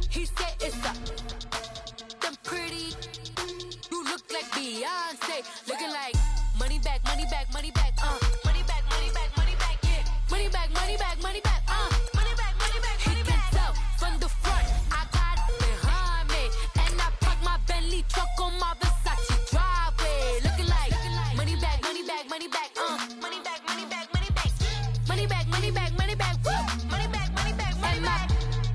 He said it's up. Them pretty. You look like Beyonce. Looking like money back, money back, money back, money back, money back, money back, yeah. Money back, money back, money back, money back, money back, money back. He can tell from the front, I got it behind me. And I park my Bentley truck on my Versace driveway. Looking like money back, money back, money back, money back, money back, money back. Money back, money back, money back, woo. Money back, money back, money back.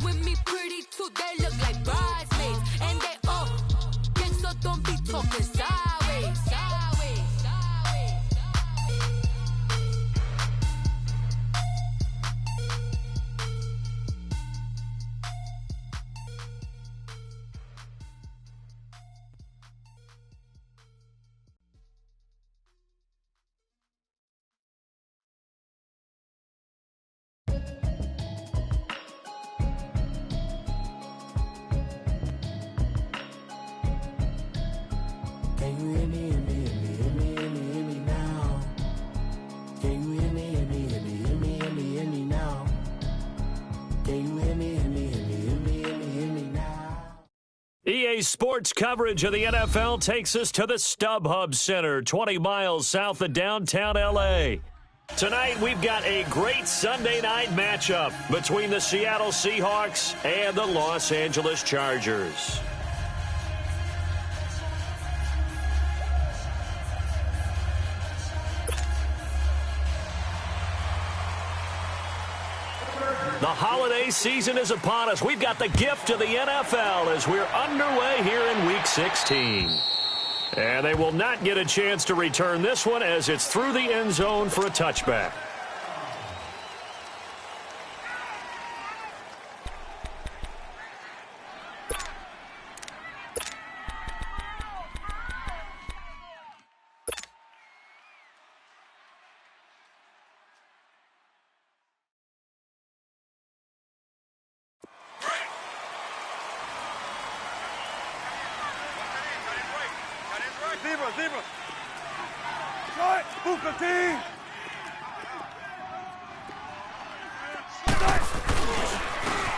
With me pretty too, they look like bridesmaids. And they all gang, so don't be talking sideways, sideways, sideways. Can you hear me, hear me, hear me, hear me, hear me, hear me now? Can you hear me, hear me, hear me, hear me, hear me, hear me now? Can you hear me, hear me, hear me, hear me, hear me, hear me now? EA Sports coverage of the NFL takes us to the StubHub Center, 20 miles south of downtown L.A. Tonight, we've got a great Sunday night matchup between the Seattle Seahawks and the Los Angeles Chargers. The holiday season is upon us. We've got the gift of the NFL as we're underway here in Week 16. And they will not get a chance to return this one as it's through the end zone for a touchback. Zebra. Right, Booker team.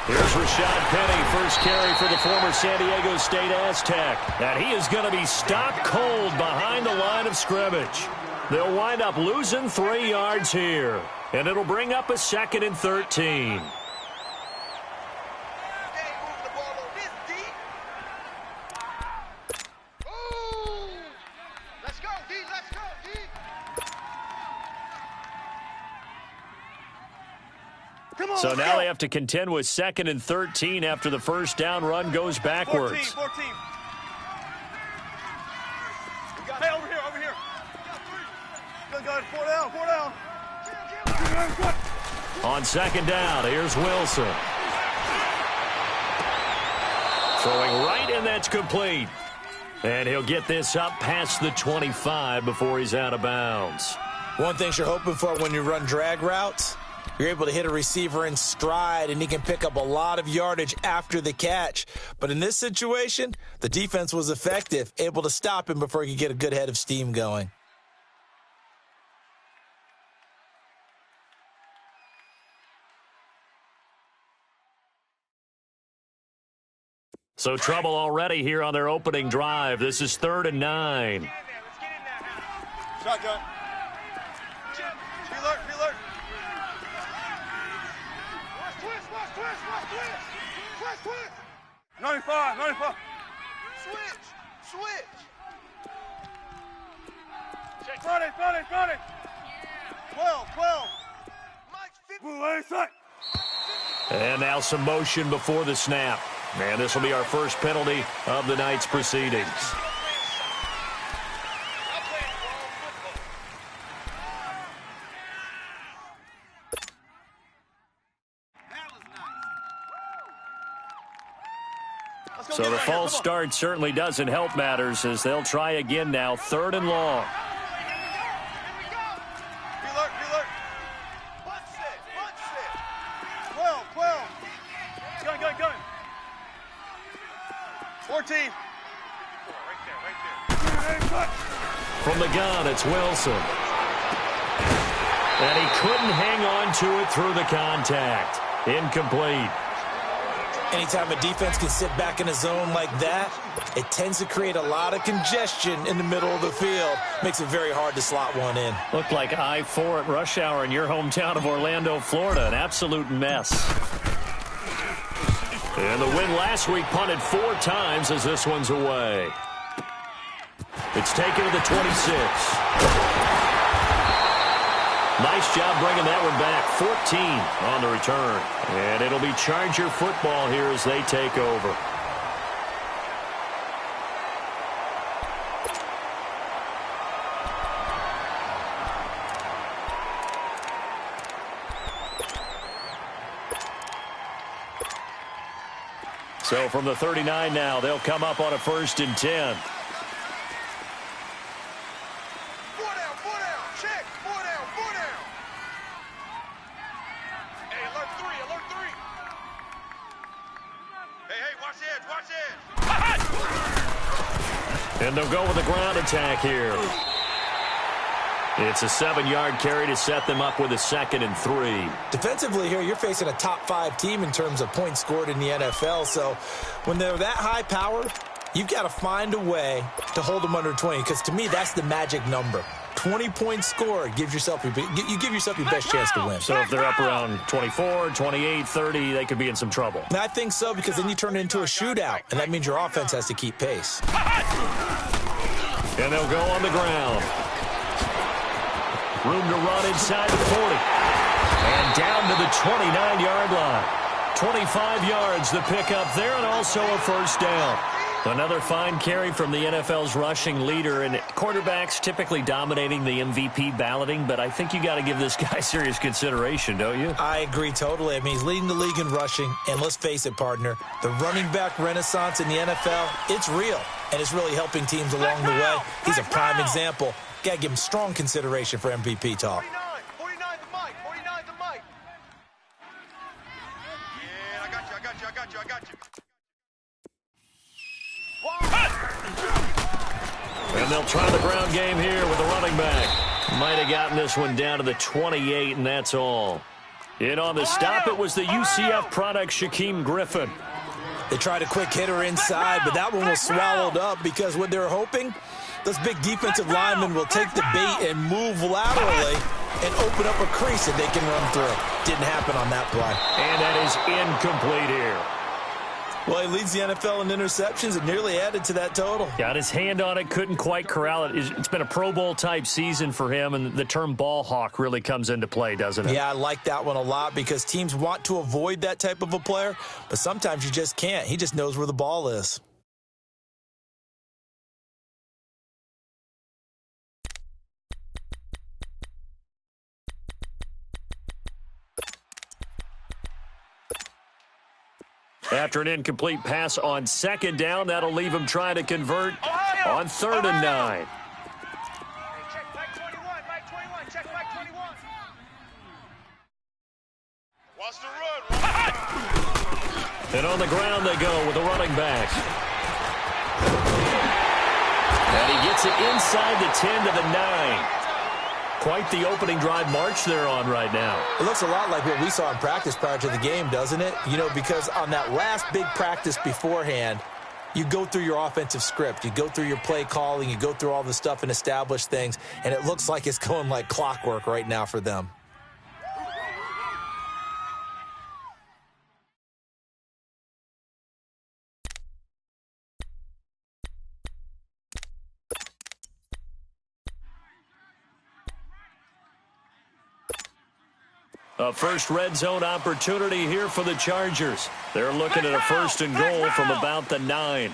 Here's Rashad Penny, first carry for the former San Diego State Aztec. And he is going to be stopped cold behind the line of scrimmage. They'll wind up losing 3 yards here. And it'll bring up a 2nd and 13. So now they have to contend with 2nd and 13 after the first down run goes backwards. 14. Hey, over here. Got it, 4 down. On 2nd down, here's Wilson. Throwing right, and that's complete. And he'll get this up past the 25 before he's out of bounds. One thing you're hoping for when you run drag routes, you're able to hit a receiver in stride, and he can pick up a lot of yardage after the catch. But in this situation, the defense was effective, able to stop him before he could get a good head of steam going. So trouble already here on their opening drive. This is 3rd and 9. Shotgun. Alert. Twist. 95. Switch. Front it. 12. And now some motion before the snap. And this will be our first penalty of the night's proceedings. So the false start certainly doesn't help matters as they'll try again now, 3rd and long. Be alert. Punch it. 12. Gun. 14. Right there. From the gun, it's Wilson. And he couldn't hang on to it through the contact. Incomplete. Anytime a defense can sit back in a zone like that, it tends to create a lot of congestion in the middle of the field. Makes it very hard to slot one in. Looked like I-4 at rush hour in your hometown of Orlando, Florida. An absolute mess. And the win last week punted 4 times as this one's away. It's taken to the 26. Nice job bringing that one back. 14 on the return. And it'll be Charger football here as they take over. So from the 39 now, they'll come up on a 1st and 10. And they'll go with a ground attack here. It's a 7-yard carry to set them up with a 2nd and 3. Defensively here, you're facing a top 5 team in terms of points scored in the NFL. So when they're that high powered, you've got to find a way to hold them under 20. Because to me, that's the magic number. 20 points scored gives yourself you give yourself your best chance to win. So if they're up around 24, 28, 30, they could be in some trouble. And I think so, because then you turn it into a shootout, and that means your offense has to keep pace. And they'll go on the ground. Room to run inside the 40. And down to the 29-yard line. 25 yards the pickup there, and also a 1st down. Another fine carry from the NFL's rushing leader, and quarterbacks typically dominating the MVP balloting, but I think you got to give this guy serious consideration, don't you? I agree totally. I mean, he's leading the league in rushing, and let's face it, partner, the running back renaissance in the NFL, it's real, and it's really helping teams along the way. He's a prime example. Got to give him strong consideration for MVP talk. 49 the mic. 49 the mic. Yeah, I got you. And they'll try the ground game here with the running back. Might have gotten this one down to the 28, and that's all. In on the stop, it was the UCF product, Shaquem Griffin. They tried a quick hitter inside, but that one was swallowed up because what they're hoping, those big defensive linemen will take the bait and move laterally and open up a crease that they can run through. Didn't happen on that play. And that is incomplete here. Well, he leads the NFL in interceptions and nearly added to that total. Got his hand on it, couldn't quite corral it. It's been a Pro Bowl-type season for him, and the term ball hawk really comes into play, doesn't it? Yeah, I like that one a lot because teams want to avoid that type of a player, but sometimes you just can't. He just knows where the ball is. After an incomplete pass on 2nd down, that'll leave him trying to convert on 3rd and 9. Check back 21, back 21, check back 21. Watch the run. And on the ground they go with the running back. And he gets it inside the 10 to the 9. Quite the opening drive march they're on right now. It looks a lot like what we saw in practice prior to the game, doesn't it? You know, because on that last big practice beforehand, you go through your offensive script. You go through your play calling. You go through all the stuff and establish things. And it looks like it's going like clockwork right now for them. A first red zone opportunity here for the Chargers. They're looking at a 1st and goal from about the 9.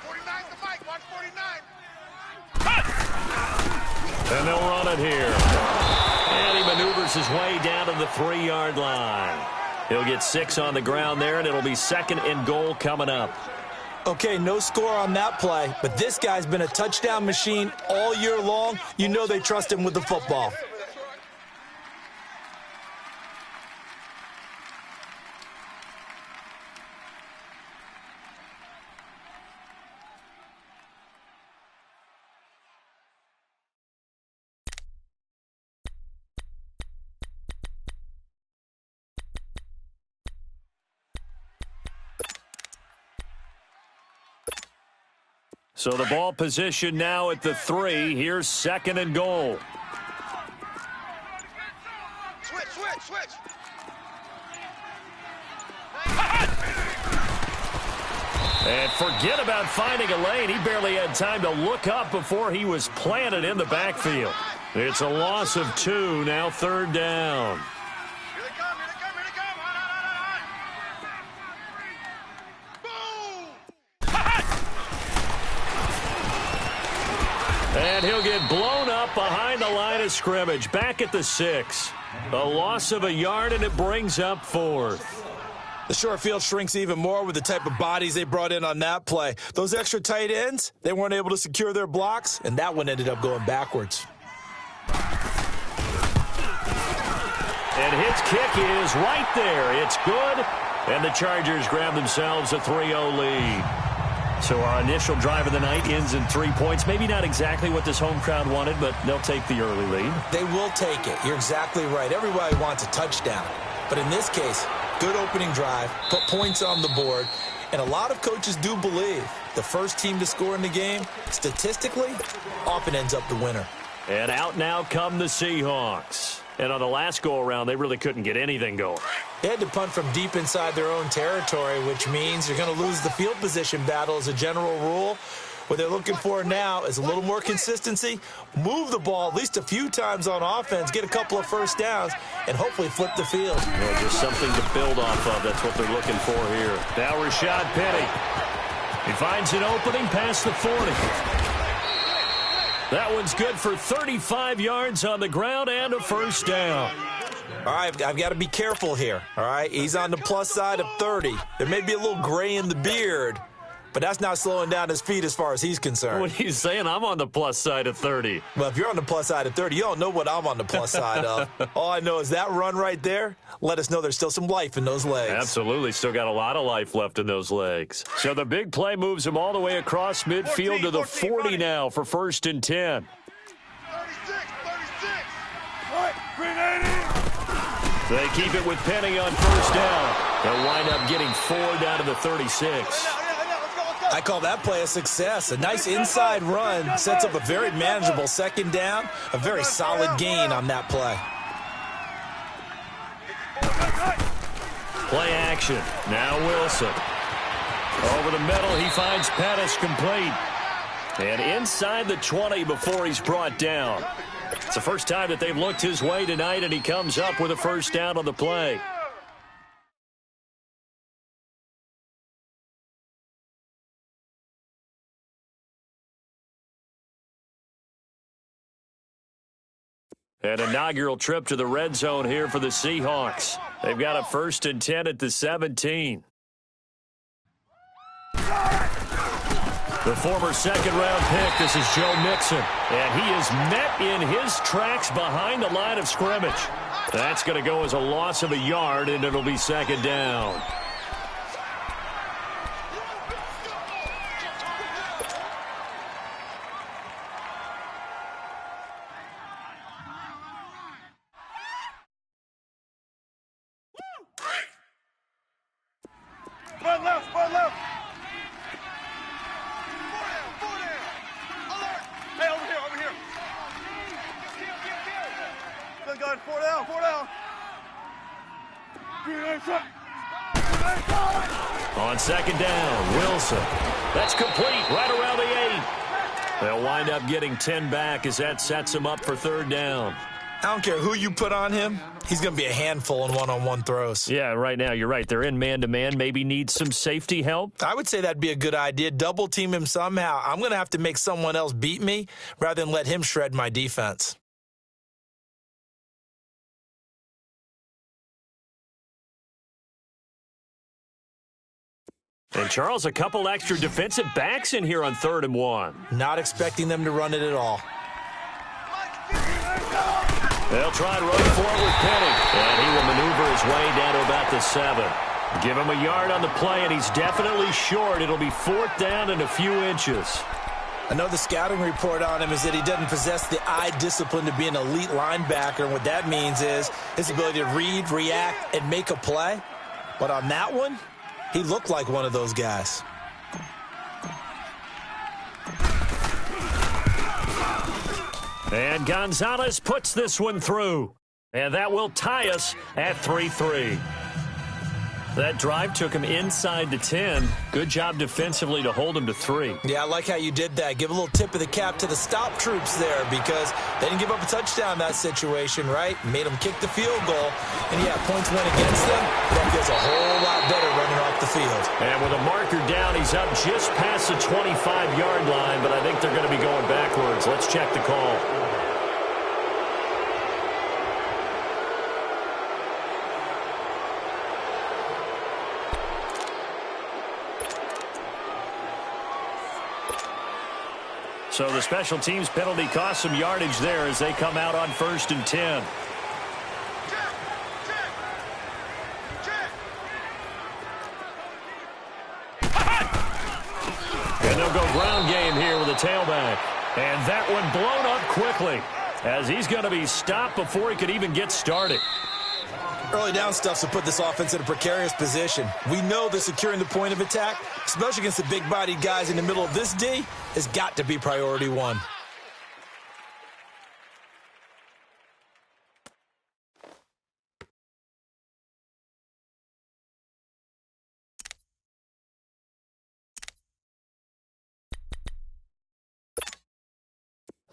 49 the mic, watch 49. And they'll run it here. And he maneuvers his way down to the 3-yard line. He'll get 6 on the ground there, and it'll be 2nd and goal coming up. Okay, no score on that play, but this guy's been a touchdown machine all year long. You know they trust him with the football. So the ball position now at the 3. Here's 2nd and goal. Switch. And forget about finding a lane. He barely had time to look up before he was planted in the backfield. It's a loss of 2, now 3rd down. Here they come. Boom! And he'll get blown up behind the line of scrimmage. Back at the 6. A loss of a yard, and it brings up 4th. The short field shrinks even more with the type of bodies they brought in on that play. Those extra tight ends, they weren't able to secure their blocks, and that one ended up going backwards. And his kick is right there. It's good, and the Chargers grab themselves a 3-0 lead. So our initial drive of the night ends in 3 points. Maybe not exactly what this home crowd wanted, but they'll take the early lead. They will take it. You're exactly right. Everybody wants a touchdown. But in this case, good opening drive, put points on the board, and a lot of coaches do believe the first team to score in the game, statistically, often ends up the winner. And out now come the Seahawks. And on the last go-around, they really couldn't get anything going. They had to punt from deep inside their own territory, which means you're going to lose the field position battle as a general rule. What they're looking for now is a little more consistency, move the ball at least a few times on offense, get a couple of first downs, and hopefully flip the field. Yeah, just something to build off of. That's what they're looking for here. Now Rashad Penny. He finds an opening past the 40. That one's good for 35 yards on the ground and a first down. All right, I've got to be careful here, all right? He's on the plus side of 30. There may be a little gray in the beard, but that's not slowing down his feet as far as he's concerned. What are you saying? I'm on the plus side of 30. Well, if you're on the plus side of 30, you don't know what I'm on the plus side of. All I know is that run right there let us know there's still some life in those legs. Absolutely. Still got a lot of life left in those legs. So the big play moves him all the way across midfield to the 40 now for 1st and 10. 36. Right, green 80. They keep it with Penny on first down. They'll wind up getting 4 down to the 36. I call that play a success. A nice inside run sets up a very manageable 2nd down, a very solid gain on that play. Play action. Now Wilson. Over the middle, he finds Pettis complete. And inside the 20 before he's brought down. It's the first time that they've looked his way tonight, and he comes up with a first down on the play. An inaugural trip to the red zone here for the Seahawks. They've got a 1st and 10 at the 17. The former 2nd-round pick, this is Joe Mixon. And he is met in his tracks behind the line of scrimmage. That's going to go as a loss of a yard, and it'll be 2nd down. Spun left. Four down. Alert. Hey, over here. Good gun. 4 down. On 2nd down, Wilson. That's complete right around the 8. They'll wind up getting 10 back as that sets them up for 3rd down. I don't care who you put on him. He's going to be a handful in one-on-one throws. Yeah, right now, you're right. They're in man-to-man. Maybe need some safety help. I would say that'd be a good idea. Double team him somehow. I'm going to have to make someone else beat me rather than let him shred my defense. And, Charles, a couple extra defensive backs in here on 3rd and 1. Not expecting them to run it at all. They'll try and run for it with Penny. And he will maneuver his way down to about the 7. Give him a yard on the play, and he's definitely short. It'll be 4th down and a few inches. I know the scouting report on him is that he doesn't possess the eye discipline to be an elite linebacker. And what that means is his ability to read, react, and make a play. But on that one, he looked like one of those guys. And Gonzalez puts this one through. And that will tie us at 3-3. That drive took him inside the 10. Good job defensively to hold him to 3. Yeah, I like how you did that. Give a little tip of the cap to the stop troops there because they didn't give up a touchdown in that situation, right? Made them kick the field goal. And, yeah, points went against them. That feels a whole lot better running off the field. And with a marker down, he's up just past the 25-yard line, but I think they're going to be going backwards. Let's check the call. So the special teams penalty cost some yardage there as they come out on 1st and 10. And they'll go ground game here with a tailback. And that one blown up quickly as he's going to be stopped before he could even get started. Early down stuff to put this offense in a precarious position. We know that securing the point of attack, especially against the big-bodied guys in the middle of this D, has got to be priority one.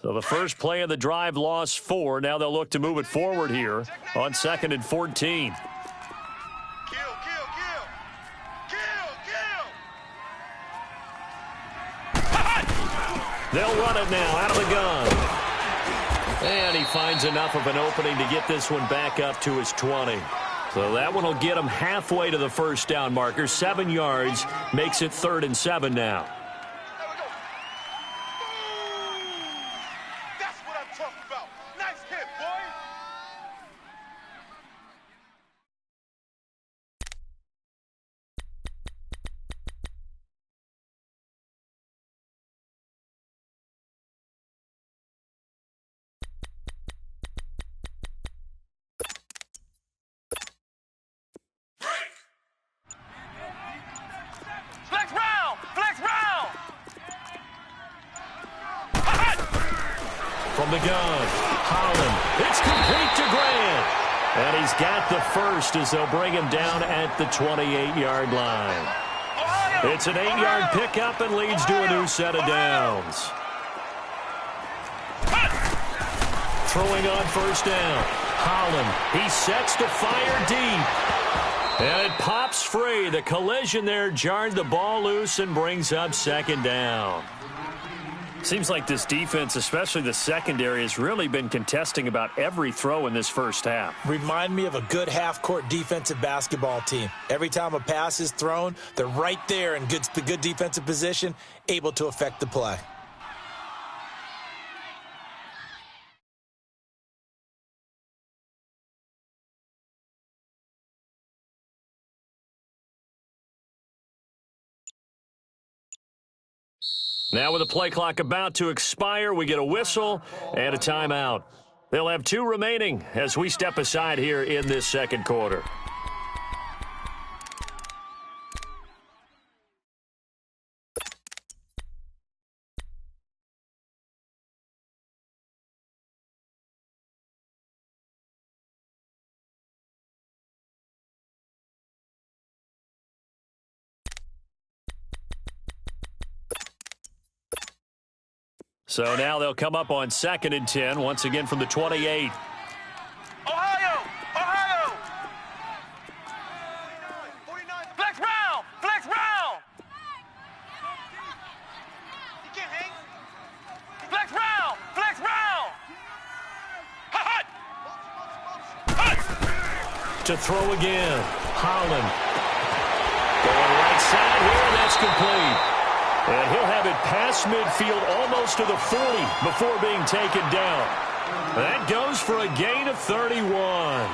So the first play of the drive lost 4. Now they'll look to move it forward here on 2nd and 14. They'll run it now out of the gun. And he finds enough of an opening to get this one back up to his 20. So that one will get him halfway to the first down marker. 7 yards makes it 3rd and 7 now. From the gun, Holland, it's complete to Grant. And he's got the first as they'll bring him down at the 28-yard line. It's an 8-yard pickup and leads to a new set of downs. Throwing on first down, Holland, he sets to fire deep. And it pops free. The collision there jarred the ball loose and brings up 2nd down. Seems like this defense, especially the secondary, has really been contesting about every throw in this first half. Remind me of a good half-court defensive basketball team. Every time a pass is thrown, they're right there in good defensive position, able to affect the play. Now with the play clock about to expire, we get a whistle and a timeout. They'll have 2 remaining as we step aside here in this second quarter. So now they'll come up on 2nd and 10, once again from the 28. Ohio! Flex round! You can't hang. Flex round! Hut! To throw again, Holland. Going right side here, and that's complete. And he'll have it past midfield almost to the 40 before being taken down. That goes for a gain of 31.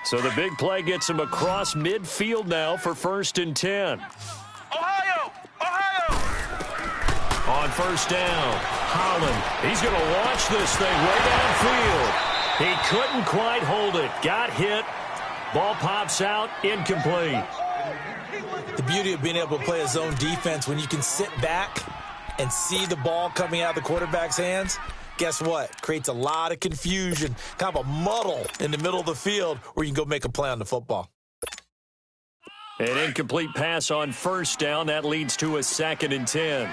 So the big play gets him across midfield now for 1st and 10. On first down, Holland, he's going to launch this thing way downfield. He couldn't quite hold it. Got hit. Ball pops out, incomplete. The beauty of being able to play a zone defense when you can sit back and see the ball coming out of the quarterback's hands, guess what? Creates a lot of confusion, kind of a muddle in the middle of the field where you can go make a play on the football. An incomplete pass on first down. That leads to a 2nd and 10.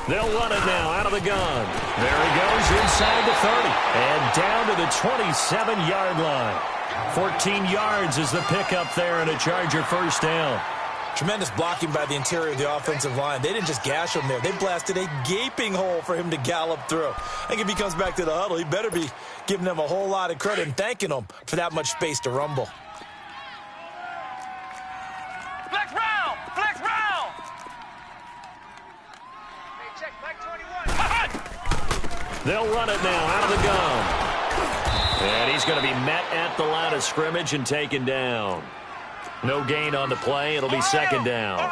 They'll run it now out of the gun. There he goes inside the 30 and down to the 27-yard line. 14 yards is the pickup there and a Charger first down. Tremendous blocking by the interior of the offensive line. They didn't just gash him there. They blasted a gaping hole for him to gallop through. I think if he comes back to the huddle, he better be giving them a whole lot of credit and thanking them for that much space to rumble. Flex round! Flex round! Hey, check, Mike 21. They'll run it now out of the gun. And he's going to be met at the line of scrimmage and taken down. No gain on the play. It'll be 2nd down.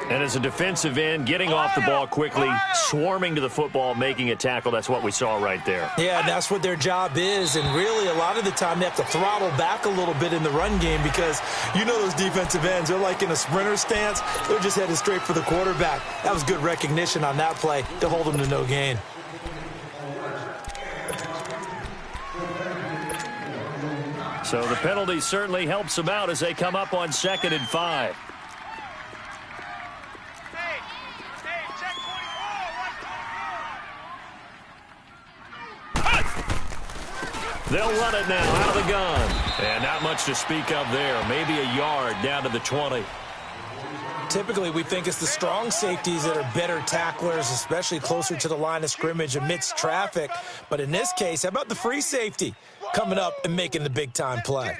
And as a defensive end, getting off the ball quickly, swarming to the football, making a tackle, that's what we saw right there. Yeah, and that's what their job is. And really, a lot of the time, they have to throttle back a little bit in the run game because you know those defensive ends, they're like in a sprinter stance. They're just headed straight for the quarterback. That was good recognition on that play to hold them to no gain. So the penalty certainly helps them out as they come up on 2nd and 5. Hey, check 24. They'll run it now out of the gun. And not much to speak of there. Maybe a yard down to the 20. Typically, we think it's the strong safeties that are better tacklers, especially closer to the line of scrimmage amidst traffic. But in this case, how about the free safety coming up and making the big-time play?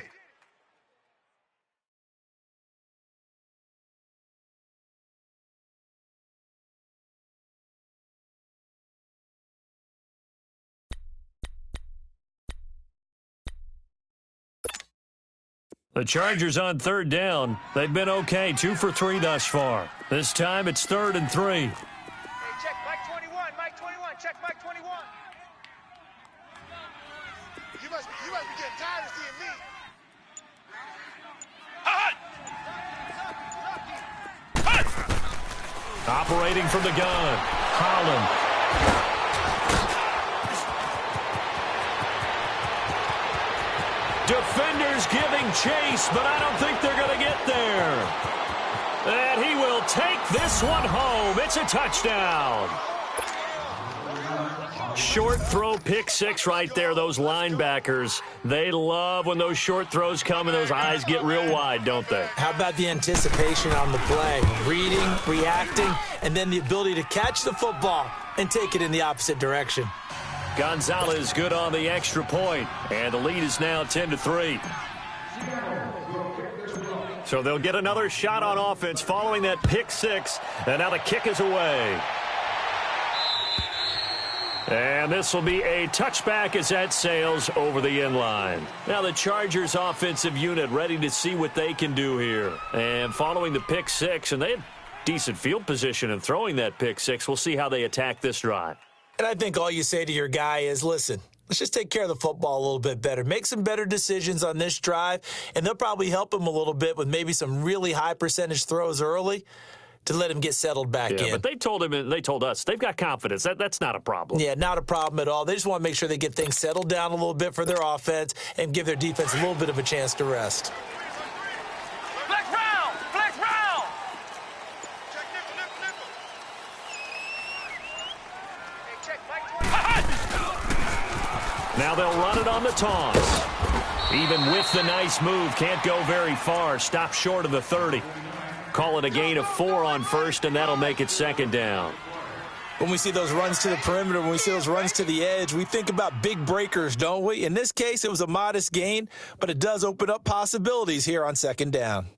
The Chargers on 3rd down. They've been okay, 2 for 3 thus far. This time it's 3rd and 3. Hey, check Mike 21. Mike 21. Check Mike 21. You must be getting tired of seeing me. Operating from the gun. Holland. Defenders giving chase, but I don't think they're going to get there. And he will take this one home. It's a touchdown. Short throw, pick six right there. Those linebackers, they love when those short throws come and those eyes get real wide, don't they? How about the anticipation on the play? Reading, reacting, and then the ability to catch the football and take it in the opposite direction. Gonzalez good on the extra point, and the lead is now 10-3. So they'll get another shot on offense following that pick six, and now the kick is away. And this will be a touchback as that sails over the end line. Now the Chargers offensive unit ready to see what they can do here. And following the pick six, and they had decent field position in throwing that pick six, we'll see how they attack this drive. And I think all you say to your guy is, listen, let's just take care of the football a little bit better. Make some better decisions on this drive, and they'll probably help him a little bit with maybe some really high percentage throws early to let him get settled back in. But they told him and they told us they've got confidence. That's not a problem. Yeah, not a problem at all. They just want to make sure they get things settled down a little bit for their offense and give their defense a little bit of a chance to rest. Flex round! Flex round! Check nickel. Hey, check Mike 20. Now they'll run it on the toss. Even with the nice move, can't go very far. Stop short of the 30. Call it a gain of 4 on first, and that'll make it second down. When we see those runs to the perimeter, when we see those runs to the edge, we think about big breakers, don't we? In this case, it was a modest gain, but it does open up possibilities here on second down.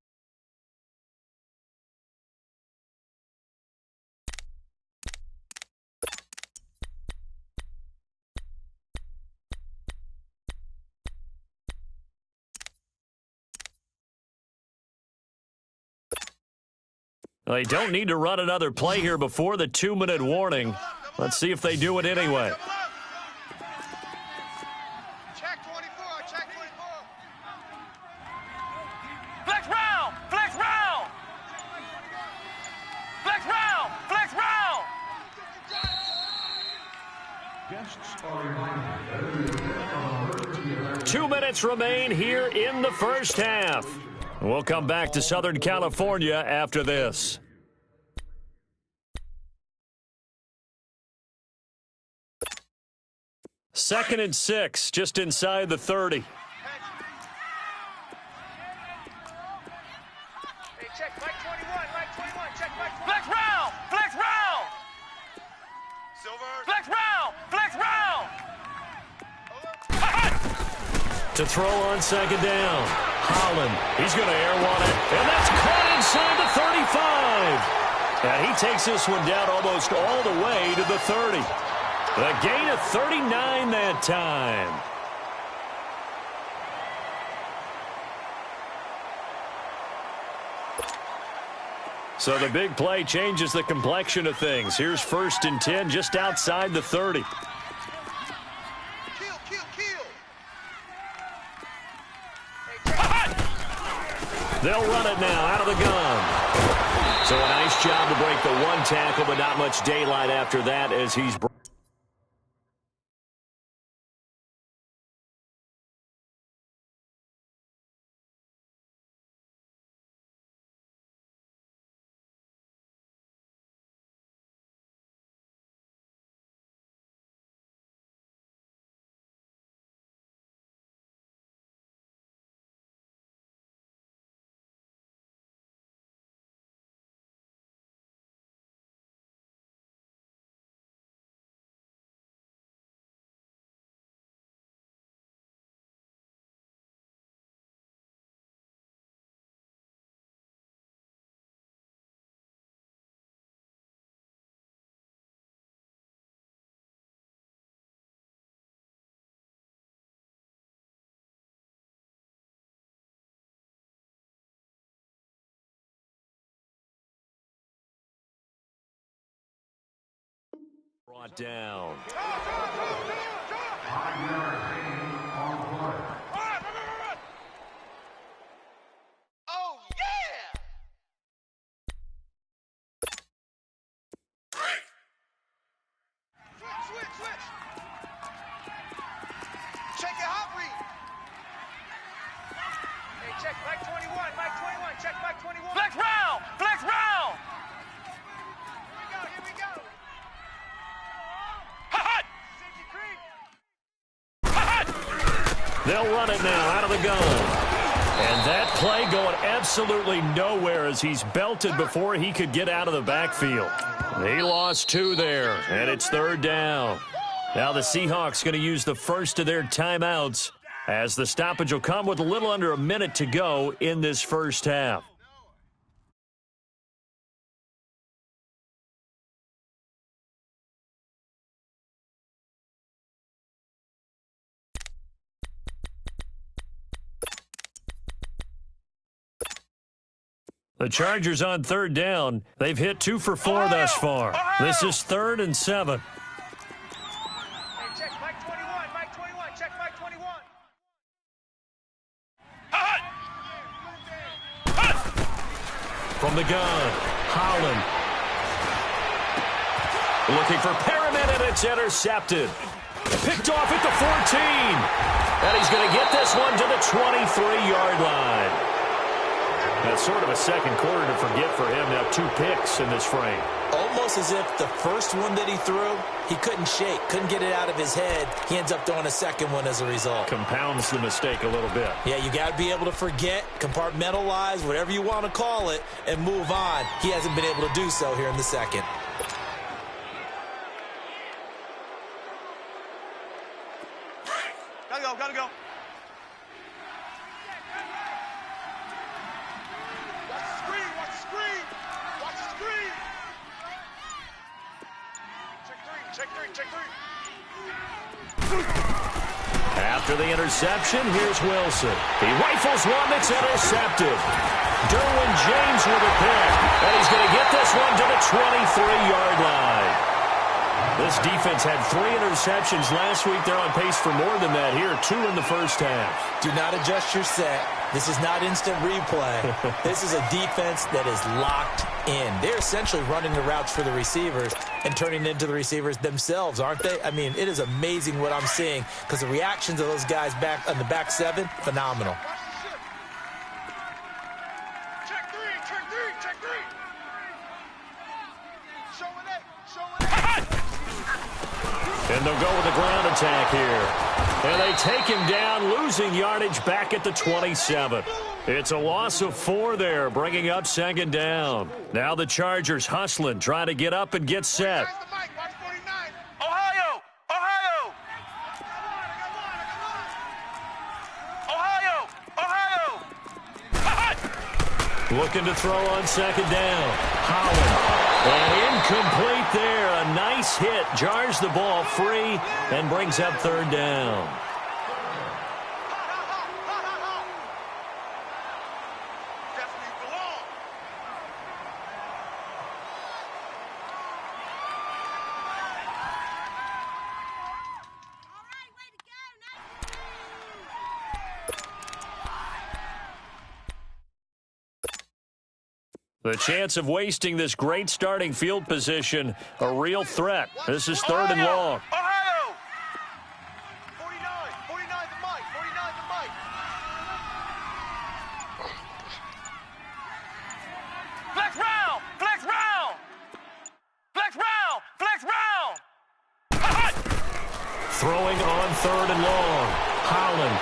They don't need to run another play here before the 2-minute warning. Let's see if they do it anyway. Check 24, check 24. Flex round, flex round. Flex round, flex round. 2 minutes remain here in the first half. We'll come back to Southern California after this. Second and 6, just inside the 30. Hey, check Mike 21, Mike 21, check Mike 21. Flex round, flex round. Silver. Flex round, flex round. To throw on second down. Holland, he's going to airwall it, and that's caught inside the 35. And he takes this one down almost all the way to the 30. The gain of 39 that time. So the big play changes the complexion of things. Here's 1st and 10 just outside the 30. Kill, kill, kill. They'll run it now out of the gun. So a nice job to break the one tackle, but not much daylight after that as he's... Brought down. Oh, yeah! Switch. Check your hot read. Hey, check Mike 21, Mike 21, check Mike 21. Flex round, flex round. Here we go. Hot. Safety creep. They'll run it now out of the gun. And that play going absolutely nowhere as he's belted before he could get out of the backfield. He lost 2 there, and it's 3rd down. Now the Seahawks going to use the first of their timeouts as the stoppage will come with a little under a minute to go in this first half. The Chargers on 3rd down. They've hit 2 for 4 thus far. This is 3rd and 7. Hey, check Mike 21, Mike 21, check Mike 21. From the gun, Holland. Looking for Perriman, and it's intercepted. Picked off at the 14. And he's going to get this one to the 23-yard line. That's sort of a second quarter to forget for him. Now 2 picks in this frame. Almost as if the first one that he threw, he couldn't shake, couldn't get it out of his head. He ends up throwing a second one as a result. Compounds the mistake a little bit. Yeah, you got to be able to forget, compartmentalize, whatever you want to call it, and move on. He hasn't been able to do so here in the second. Gotta go. Watch the screen. Check three. After the interception, here's Wilson. He rifles one that's intercepted. Derwin James with a pick. And he's going to get this one to the 23-yard line. This defense had 3 interceptions last week. They're on pace for more than that here. 2 in the first half. Do not adjust your set. This is not instant replay. This is a defense that is locked in. They're essentially running the routes for the receivers and turning into the receivers themselves, aren't they? I mean, it is amazing what I'm seeing because the reactions of those guys back on the back 7, phenomenal. Check three. Showing it. And they'll go with the ground attack here. And they take him down, losing yardage back at the 27. It's a loss of 4 there, bringing up 2nd down. Now the Chargers hustling, trying to get up and get set. Ohio! Looking to throw on 2nd down. Holland. And incomplete there. A nice hit. Jars the ball free and brings up 3rd down. The chance of wasting this great starting field position, a real threat. This is 3rd and long. Ohio! 49 the mic. Flex round! Throwing on 3rd and long. Holland.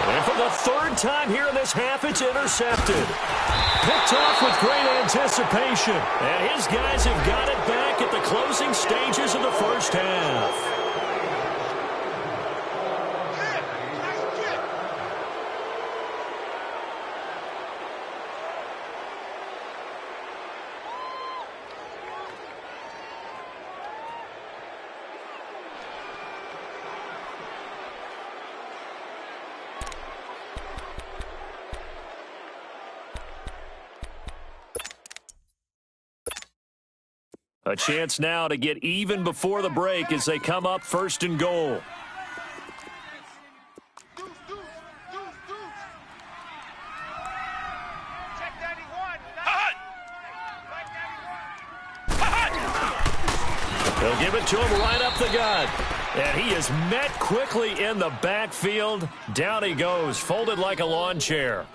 And for the 3rd time here in this half, it's intercepted. Picked off with great anticipation. And his guys have got it back at the closing stages of the first half. A chance now to get even before the break as they come up 1st and goal. Check 91. They'll give it to him right up the gut. And he is met quickly in the backfield. Down he goes, folded like a lawn chair.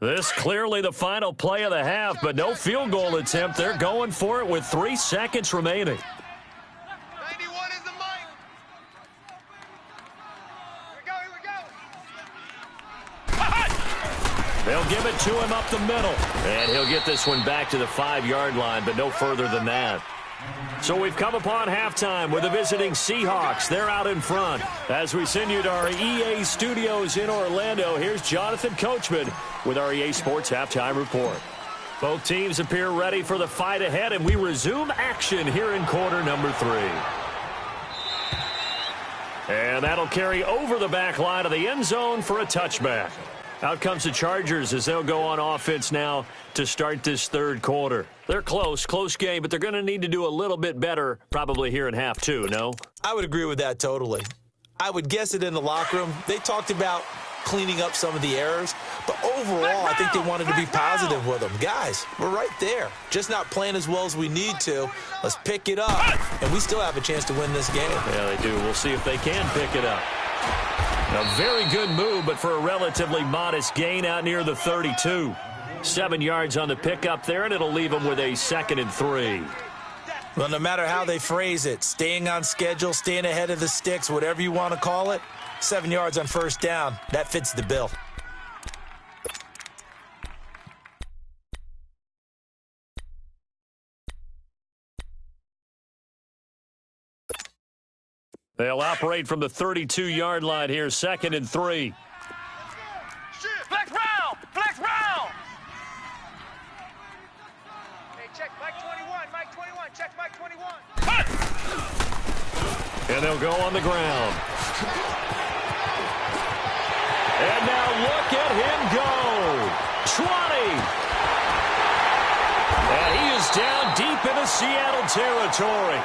This clearly the final play of the half, but no field goal attempt. They're going for it with 3 seconds remaining. 91 is the mic. Here we go. They'll give it to him up the middle. And he'll get this one back to the 5-yard line, but no further than that. So we've come upon halftime with the visiting Seahawks. They're out in front. As we send you to our EA studios in Orlando, here's Jonathan Coachman with our EA Sports Halftime Report. Both teams appear ready for the fight ahead, and we resume action here in quarter number 3. And that'll carry over the back line of the end zone for a touchback. Out comes the Chargers as they'll go on offense now to start this 3rd quarter. They're close game, but they're going to need to do a little bit better probably here in half 2, no? I would agree with that totally. I would guess it in the locker room. They talked about cleaning up some of the errors, but overall, I think they wanted to be positive with them. Guys, we're right there. Just not playing as well as we need to. Let's pick it up, and we still have a chance to win this game. Yeah, they do. We'll see if they can pick it up. A very good move, but for a relatively modest gain out near the 32. 7 yards on the pickup there, and it'll leave them with a 2nd and 3. Well, no matter how they phrase it, staying on schedule, staying ahead of the sticks, whatever you want to call it, 7 yards on first down, that fits the bill. They'll operate from the 32-yard line here, 2nd and 3. Flex round! Flex round! Hey, check Mike 21. Mike 21. Check Mike 21. And they'll go on the ground. And now look at him go. 20. And he is down deep into Seattle territory.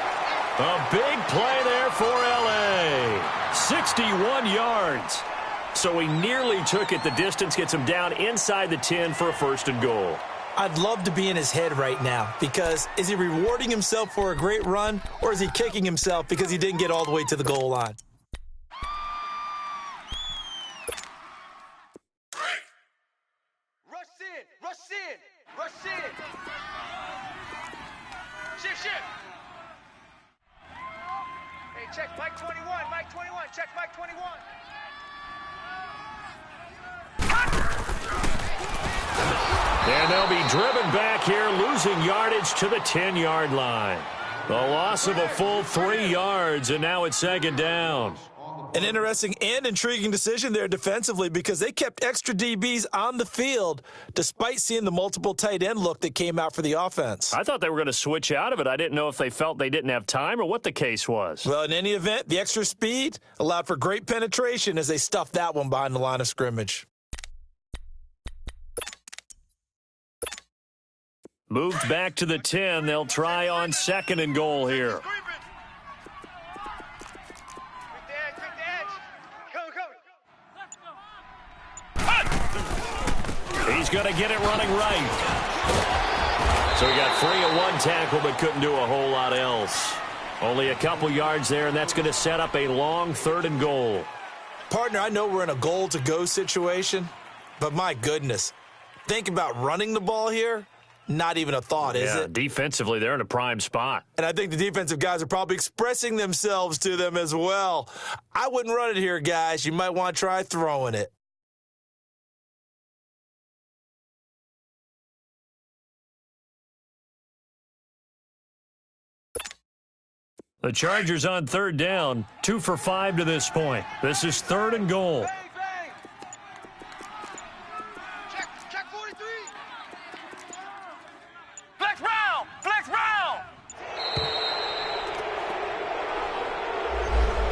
A big play there for L.A. 61 yards. So he nearly took it the distance, gets him down inside the 10 for a 1st and goal. I'd love to be in his head right now because is he rewarding himself for a great run or is he kicking himself because he didn't get all the way to the goal line? Rush in. Rush in. Rush in. Shift, shift. Hey, check Mike 21. Mike 21. Check Mike 21. And they'll be driven back here, losing yardage to the 10-yard line. The loss of a full 3 yards, and now it's 2nd down. An interesting and intriguing decision there defensively because they kept extra DBs on the field despite seeing the multiple tight end look that came out for the offense. I thought they were going to switch out of it. I didn't know if they felt they didn't have time or what the case was. Well, in any event, the extra speed allowed for great penetration as they stuffed that one behind the line of scrimmage. Moved back to the 10. They'll try on 2nd and goal here. Quick the edge. Quick the edge. Come, come. He's going to get it running right. So he got free of one tackle but couldn't do a whole lot else. Only a couple yards there, and that's going to set up a long 3rd and goal. Partner, I know we're in a goal-to-go situation, but my goodness, think about running the ball here. Not even a thought, is it? Defensively, they're in a prime spot. And I think the defensive guys are probably expressing themselves to them as well. I wouldn't run it here, guys. You might want to try throwing it. The Chargers on 3rd down, 2 for 5 to this point. This is 3rd and goal. Bang, bang. Check 43. Flex round! Flex round!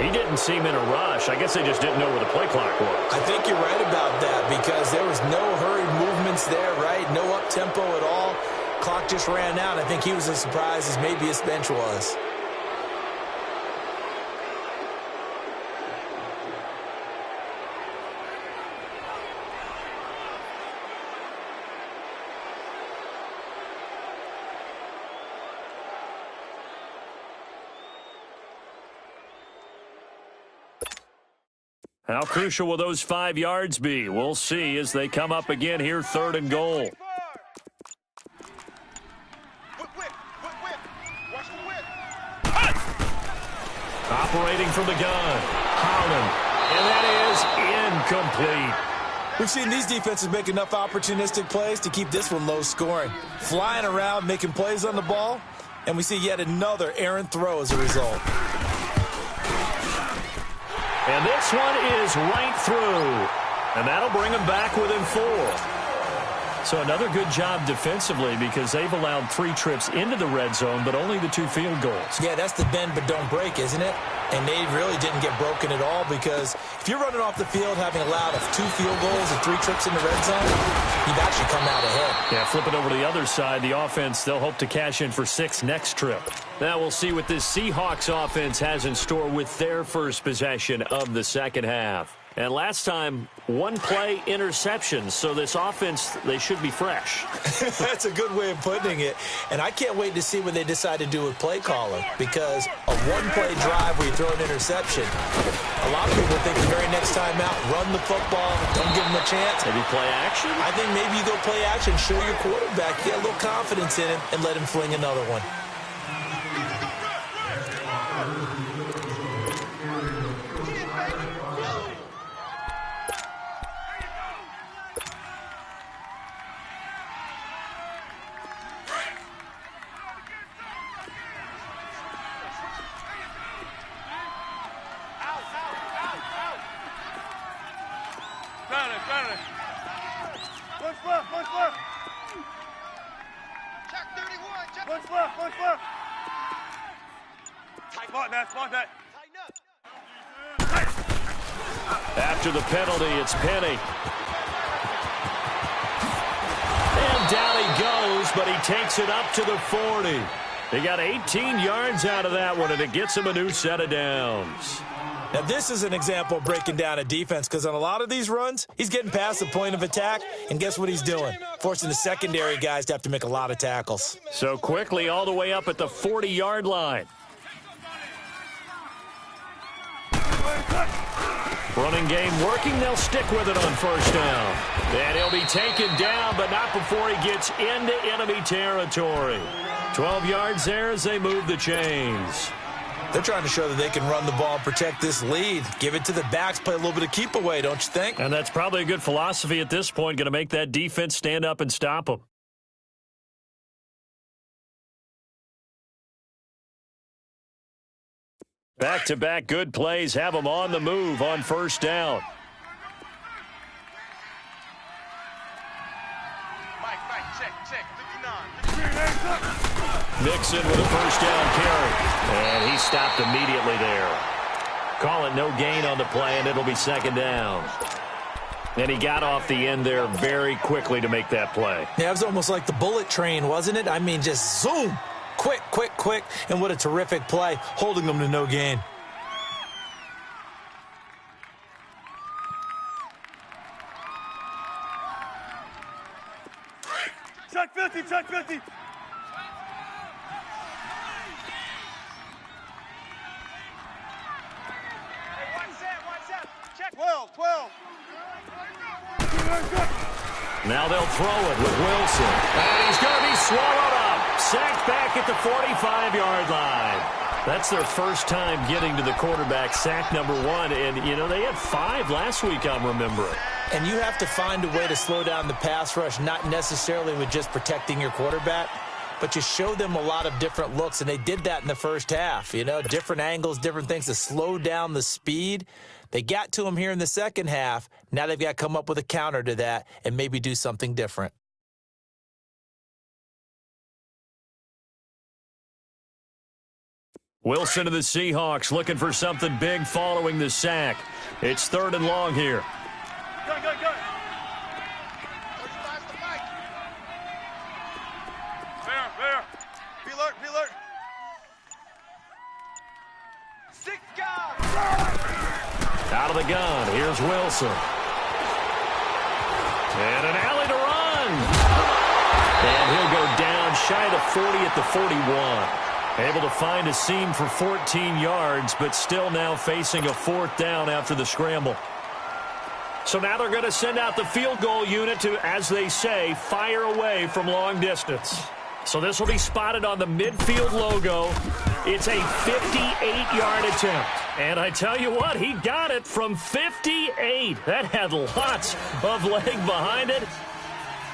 He didn't seem in a rush. I guess they just didn't know where the play clock was. I think you're right about that because there was no hurried movements there, right? No up-tempo at all. Clock just ran out. I think he was as surprised as maybe his bench was. How crucial will those 5 yards be? We'll see as they come up again here, 3rd and goal. Whip, whip, whip, whip. Watch the whip. Operating from the gun, Howland, and that is incomplete. We've seen these defenses make enough opportunistic plays to keep this one low scoring. Flying around, making plays on the ball, and we see yet another errant throw as a result. And this one is right through. And that'll bring them back within 4. So another good job defensively because they've allowed 3 trips into the red zone, but only the 2 field goals. Yeah, that's the bend but don't break, isn't it? And they really didn't get broken at all because if you're running off the field having allowed 2 field goals and 3 trips in the red zone, you've actually come out ahead. Yeah, flip it over to the other side. The offense, they'll hope to cash in for 6 next trip. Now we'll see what this Seahawks offense has in store with their first possession of the second half. And last time, 1 play interception. So this offense, they should be fresh. That's a good way of putting it. And I can't wait to see what they decide to do with play calling because a 1-play drive where you throw an interception, a lot of people think the very next time out, run the football, don't give them a chance. Maybe play action? I think maybe you go play action, show your quarterback, get a little confidence in him, and let him fling another one. left, punch left. Spot that, spot that. After the penalty, it's Penny. And down he goes, but he takes it up to the 40. They got 18 yards out of that one, and it gets him a new set of downs. Now, this is an example of breaking down a defense, because on a lot of these runs, he's getting past the point of attack, and guess what he's doing? Forcing the secondary guys to have to make a lot of tackles. So quickly all the way up at the 40-yard line. Running game working. They'll stick with it on first down. And he'll be taken down, but not before he gets into enemy territory. 12 yards there as they move the chains. They're trying to show that they can run the ball and protect this lead. Give it to the backs, play a little bit of keep away, don't you think? And that's probably a good philosophy at this point, going to make that defense stand up and stop them. Back-to-back good plays have them on the move on first down. Mike, check, 59. Mixon with a first down carry. And he stopped immediately there. Call it no gain on the play, and it'll be second down. And he got off the end there very quickly to make that play. Yeah, it was almost like the bullet train, wasn't it? I mean, just zoom. Quick, and what a terrific play, holding them to no gain. Check 50, check 50. Hey, one set. Check 12. Now they'll throw it with Wilson. And he's going to be swallowed up. Sacked back at the 45-yard line. That's their first time getting to the quarterback, sack number 1. And, you know, they had 5 last week, I'm remembering. And you have to find a way to slow down the pass rush, not necessarily with just protecting your quarterback, but you show them a lot of different looks, and they did that in the first half. You know, different angles, different things to slow down the speed. They got to him here in the second half. Now they've got to come up with a counter to that and maybe do something different. Wilson of the Seahawks looking for something big following the sack. It's 3rd and long here. Go. Fair. Be alert. 6 guys. Out of the gun, here's Wilson. And an alley to run. And he'll go down shy of the 40 at the 41. Able to find a seam for 14 yards, but still now facing a 4th down after the scramble. So now they're going to send out the field goal unit to, as they say, fire away from long distance. So this will be spotted on the midfield logo. It's a 58-yard attempt. And I tell you what, he got it from 58. That had lots of leg behind it.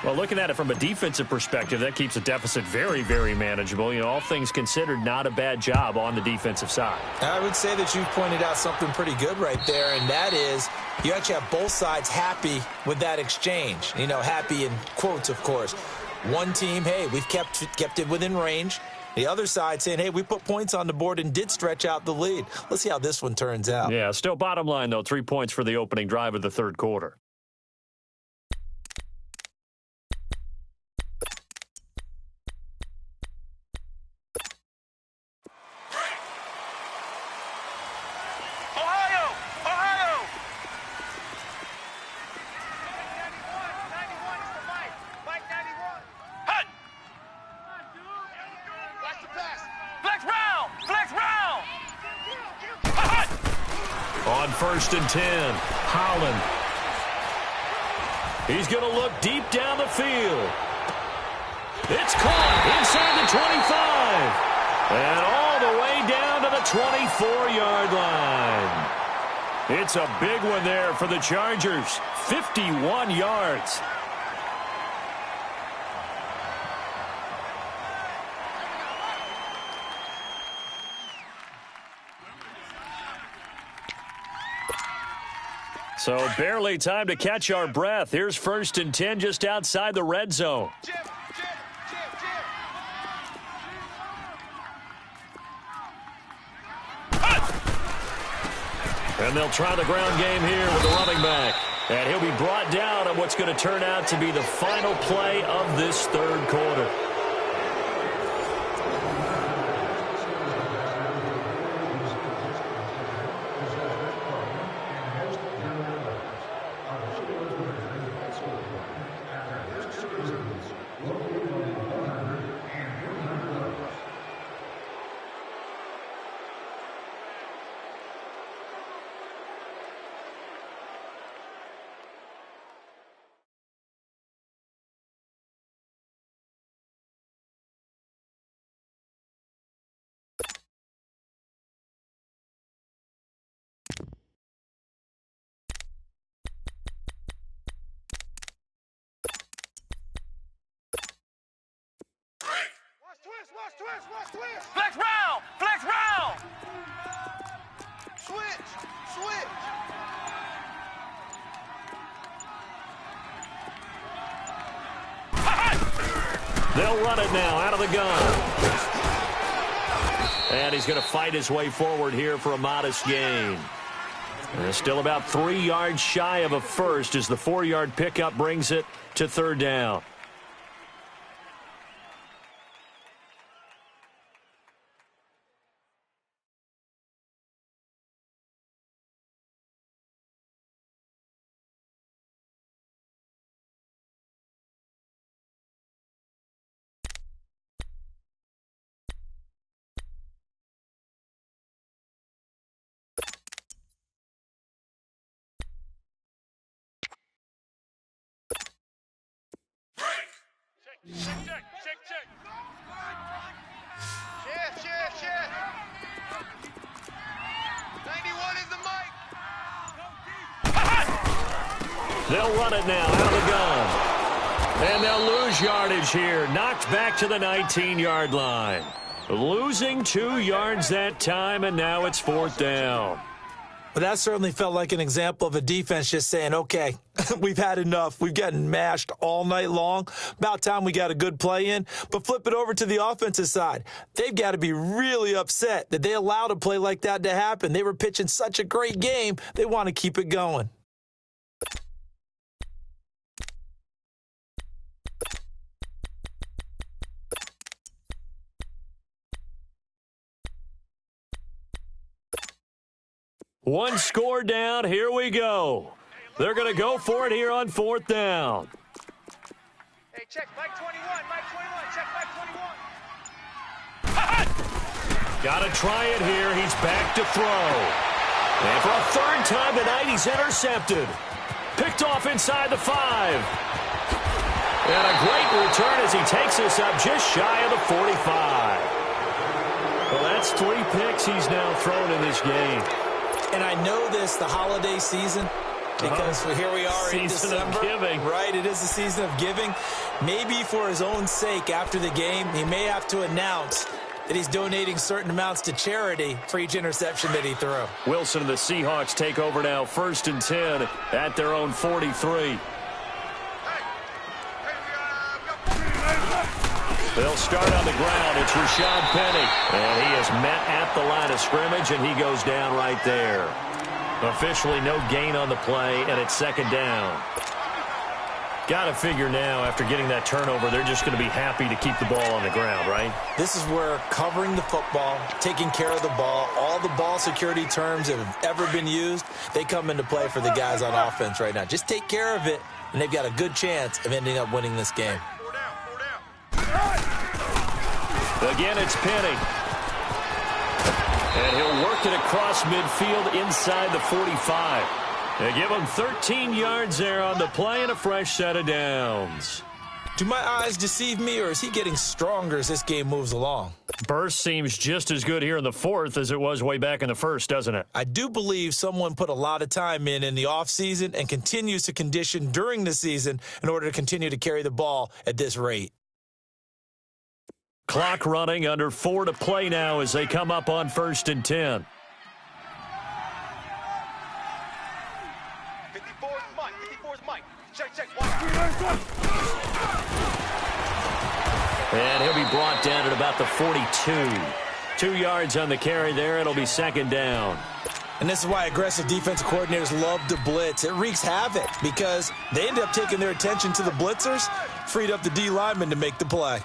Well, looking at it from a defensive perspective, that keeps the deficit very, very manageable. You know, all things considered, not a bad job on the defensive side. I would say that you've pointed out something pretty good right there, and that is you actually have both sides happy with that exchange. You know, happy in quotes, of course. One team, hey, we've kept it within range. The other side saying, hey, we put points on the board and did stretch out the lead. Let's see how this one turns out. Yeah, still bottom line, though, 3 points for the opening drive of the 3rd quarter. Ohio. 91 is the Mike. Mike 91. Hut. Watch the pass. Flex round. Hut. On 1st and 10, Holland. He's going to look deep down the field. It's caught inside the 25. And all the way down to the 24-yard line. It's a big one there for the Chargers. 51 yards. So barely time to catch our breath. Here's 1st and 10 just outside the red zone. Jim. And they'll try the ground game here with the running back. And he'll be brought down on what's going to turn out to be the final play of this third quarter. Watch twist. Flex round. Flex round. Switch. They'll run it now out of the gun. And he's going to fight his way forward here for a modest gain. And still about 3 yards shy of a first as the 4-yard pickup brings it to third down. Check. Share. 91 is the mic. They'll run it now out of the gun. And they'll lose yardage here. Knocked back to the 19-yard line. Losing 2 yards that time, and now it's fourth down. But that certainly felt like an example of a defense just saying, okay, we've had enough. We've gotten mashed all night long. About time we got a good play in. But flip it over to the offensive side. They've got to be really upset that they allowed a play like that to happen. They were pitching such a great game. They want to keep it going. One score down. Here we go. They're going to go for it here on fourth down. Hey, check Mike 21. Check Mike 21. Got to try it here. He's back to throw. And for a third time tonight, he's intercepted. Picked off inside the 5. And a great return as he takes us up just shy of the 45. Well, that's 3 picks he's now thrown in this game. And I know this, the holiday season, because here we are in December. Season of giving. Right, it is the season of giving. Maybe for his own sake after the game, he may have to announce that he's donating certain amounts to charity for each interception that he threw. Wilson and the Seahawks take over now, 1st and 10 at their own 43. They'll start on the ground. It's Rashad Penny. And he is met at the line of scrimmage, and he goes down right there. Officially no gain on the play, and it's 2nd down. Got to figure now, after getting that turnover, they're just going to be happy to keep the ball on the ground, right? This is where covering the football, taking care of the ball, all the ball security terms that have ever been used, they come into play for the guys on offense right now. Just take care of it, and they've got a good chance of ending up winning this game. Again, it's Penny. And he'll work it across midfield inside the 45. They give him 13 yards there on the play and a fresh set of downs. Do my eyes deceive me, or is he getting stronger as this game moves along? Burst seems just as good here in the 4th as it was way back in the 1st, doesn't it? I do believe someone put a lot of time in the offseason and continues to condition during the season in order to continue to carry the ball at this rate. Clock running, under 4 to play now as they come up on 1st and 10. 54's Mike. Check. And he'll be brought down at about the 42. 2 yards on the carry there. It'll be 2nd down. And this is why aggressive defensive coordinators love to blitz. It wreaks havoc because they end up taking their attention to the blitzers, freed up the D lineman to make the play.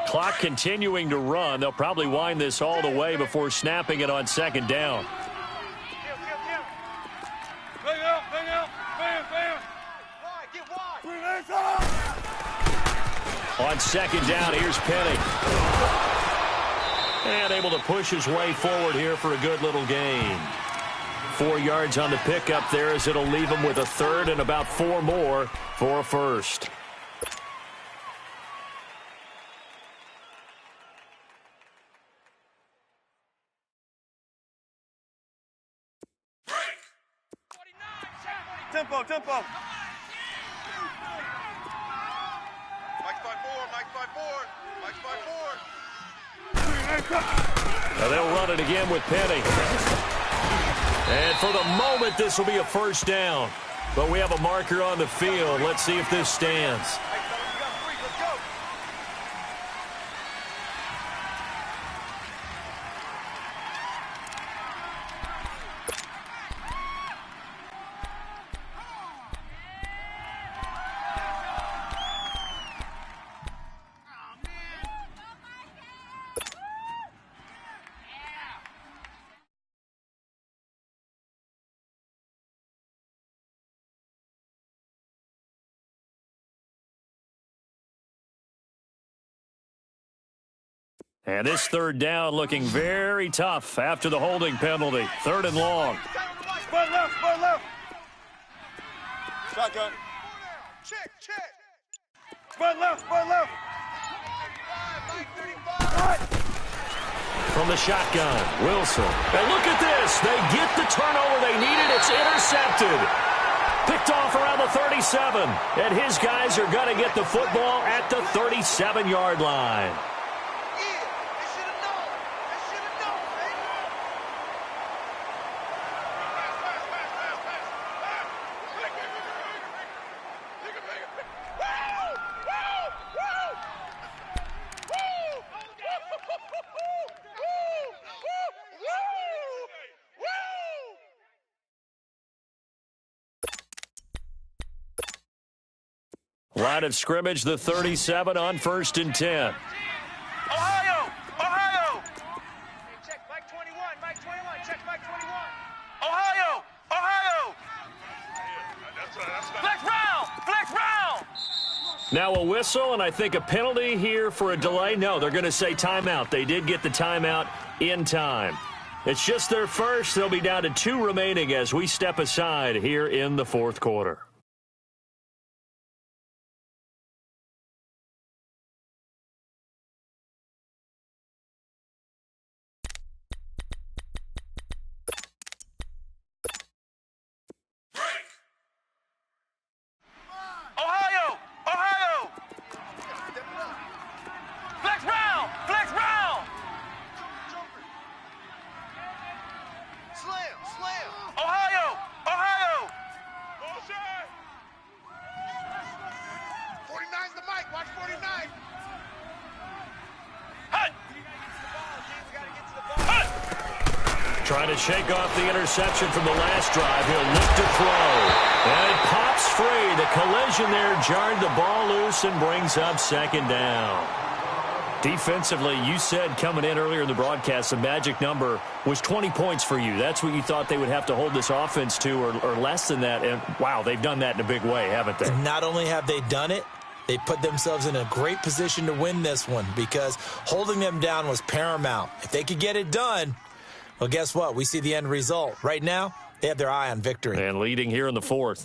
Clock continuing to run. They'll probably wind this all the way before snapping it on second down. On second down, here's Penny. And able to push his way forward here for a good little gain. 4 yards on the pickup there as it'll leave him with a third and about 4 more for a first. Tempo, tempo. Mike's by 4, Mike's by 4, Mike's by 4. Now they'll run it again with Penny. And for the moment, this will be a first down. But we have a marker on the field. Let's see if this stands. And this third down looking very tough after the holding penalty. 3rd and long. Spud left, spud left. Shotgun. Check, check. Spud left, spud left. From the shotgun, Wilson. And look at this. They get the turnover they needed. It's intercepted. Picked off around the 37. And his guys are going to get the football at the 37-yard line. Line of scrimmage, the 37 on 1st and 10. Ohio! Ohio! Check Mike 21, Mike 21, check Mike 21. Ohio! Ohio! Flex round! Flex round! Now a whistle, and I think a penalty here for a delay. No, they're going to say timeout. They did get the timeout in time. It's just their first. They'll be down to 2 remaining as we step aside here in the 4th quarter. Ohio! Ohio! Flex round! Flex round! Slam! Slam! Ohio! Ohio! 49's the mic. Watch 49. Hut! Hut! Trying to shake off the interception from the last drive. He'll look to throw. And it pops free. The collision there jarred the ball loose and brings up 2nd down. Defensively, you said coming in earlier in the broadcast, the magic number was 20 points for you. That's what you thought they would have to hold this offense to, or less than that. And, wow, they've done that in a big way, haven't they? And not only have they done it, they put themselves in a great position to win this one because holding them down was paramount. If they could get it done, well, guess what? We see the end result. Right now, they have their eye on victory. And leading here in the 4th.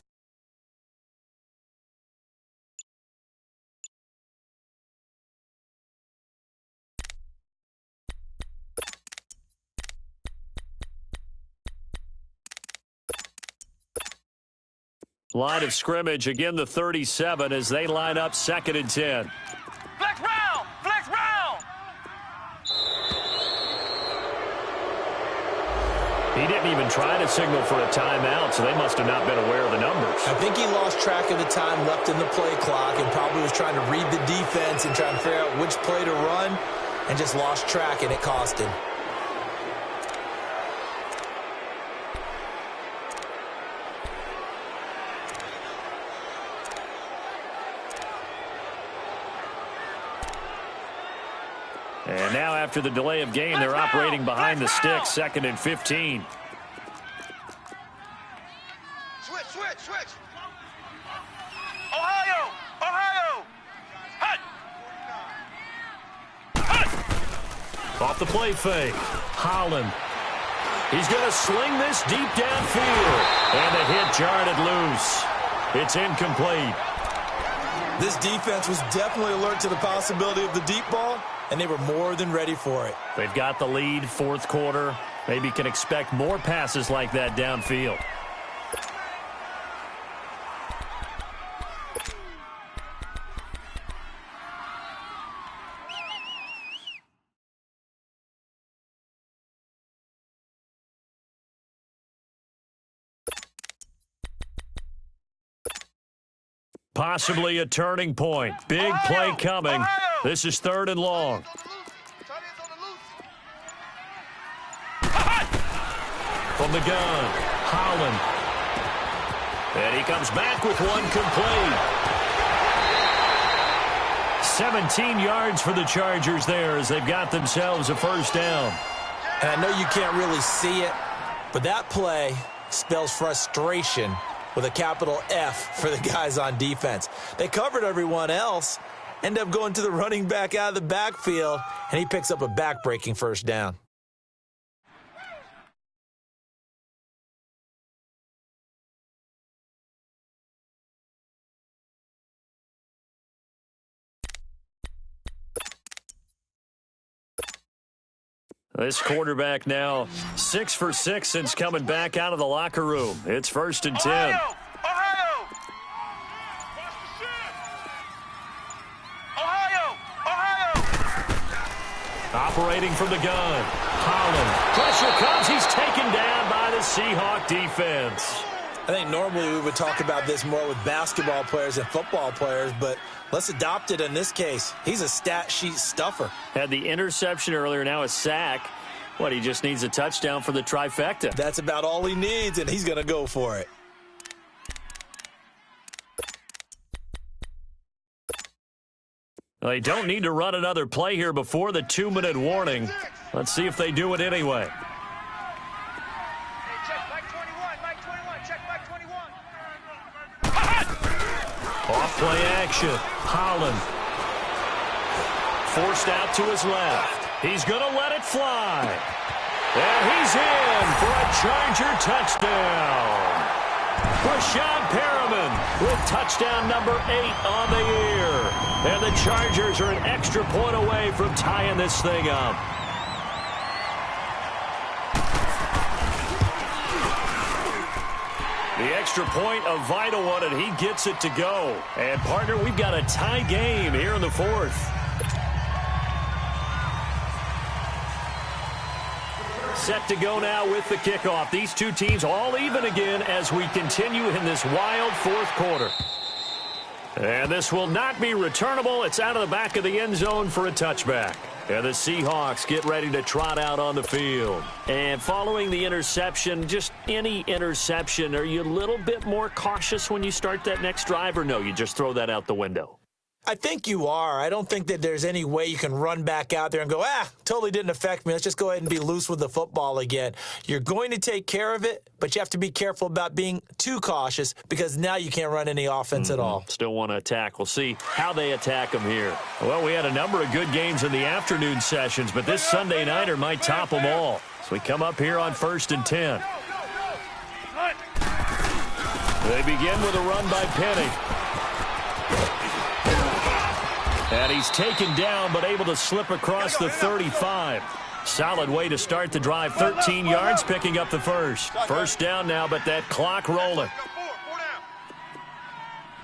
Line of scrimmage, again the 37 as they line up 2nd and 10. Flex round! Flex round! He didn't even try to signal for a timeout, so they must have not been aware of the numbers. I think he lost track of the time left in the play clock and probably was trying to read the defense and trying to figure out which play to run and just lost track, and it cost him. after the delay of game. They're operating behind the sticks, 2nd and 15. Switch. Ohio. Hut. Off the play fake. Holland. He's going to sling this deep downfield. And the hit jarred it loose. It's incomplete. This defense was definitely alert to the possibility of the deep ball, and they were more than ready for it. They've got the lead, 4th quarter. Maybe can expect more passes like that downfield. Possibly a turning point. Big play coming. This is 3rd and long. From the gun, Holland. And he comes back with one complete. 17 yards for the Chargers there as they've got themselves a 1st down. And I know you can't really see it, but that play spells frustration with a capital F for the guys on defense. They covered everyone else, end up going to the running back out of the backfield, and he picks up a back-breaking 1st down. This quarterback now 6 for 6 since coming back out of the locker room. It's 1st and 10. Ohio. Operating from the gun. Holland. Pressure comes. He's taken down by the Seahawk defense. I think normally we would talk about this more with basketball players and football players, but let's adopt it in this case. He's a stat sheet stuffer. Had the interception earlier, now a sack. What, he just needs a touchdown for the trifecta. That's about all he needs, and he's going to go for it. They don't need to run another play here before the 2-minute warning. Let's see if they do it anyway. Off play action. Holland. Forced out to his left. He's going to let it fly. And he's in for a Charger touchdown. Rashad Perriman with touchdown number 8 on the year. And the Chargers are an extra point away from tying this thing up. The extra point, a vital one, and he gets it to go. And, partner, we've got a tie game here in the 4th. Set to go now with the kickoff. These two teams all even again as we continue in this wild 4th quarter. And this will not be returnable. It's out of the back of the end zone for a touchback. And the Seahawks get ready to trot out on the field. And following the interception, just any interception, are you a little bit more cautious when you start that next drive, or no, you just throw that out the window? I think you are. I don't think that there's any way you can run back out there and go, totally didn't affect me. Let's just go ahead and be loose with the football again. You're going to take care of it, but you have to be careful about being too cautious because now you can't run any offense at all. Still want to attack. We'll see how they attack them here. Well, we had a number of good games in the afternoon sessions, but this Sunday nighter might top them all. So we come up here on 1st and 10. They begin with a run by Penny. And he's taken down, but able to slip across the 35. Solid way to start the drive. 13 yards, picking up the 1st. 1st down now, but that clock rolling.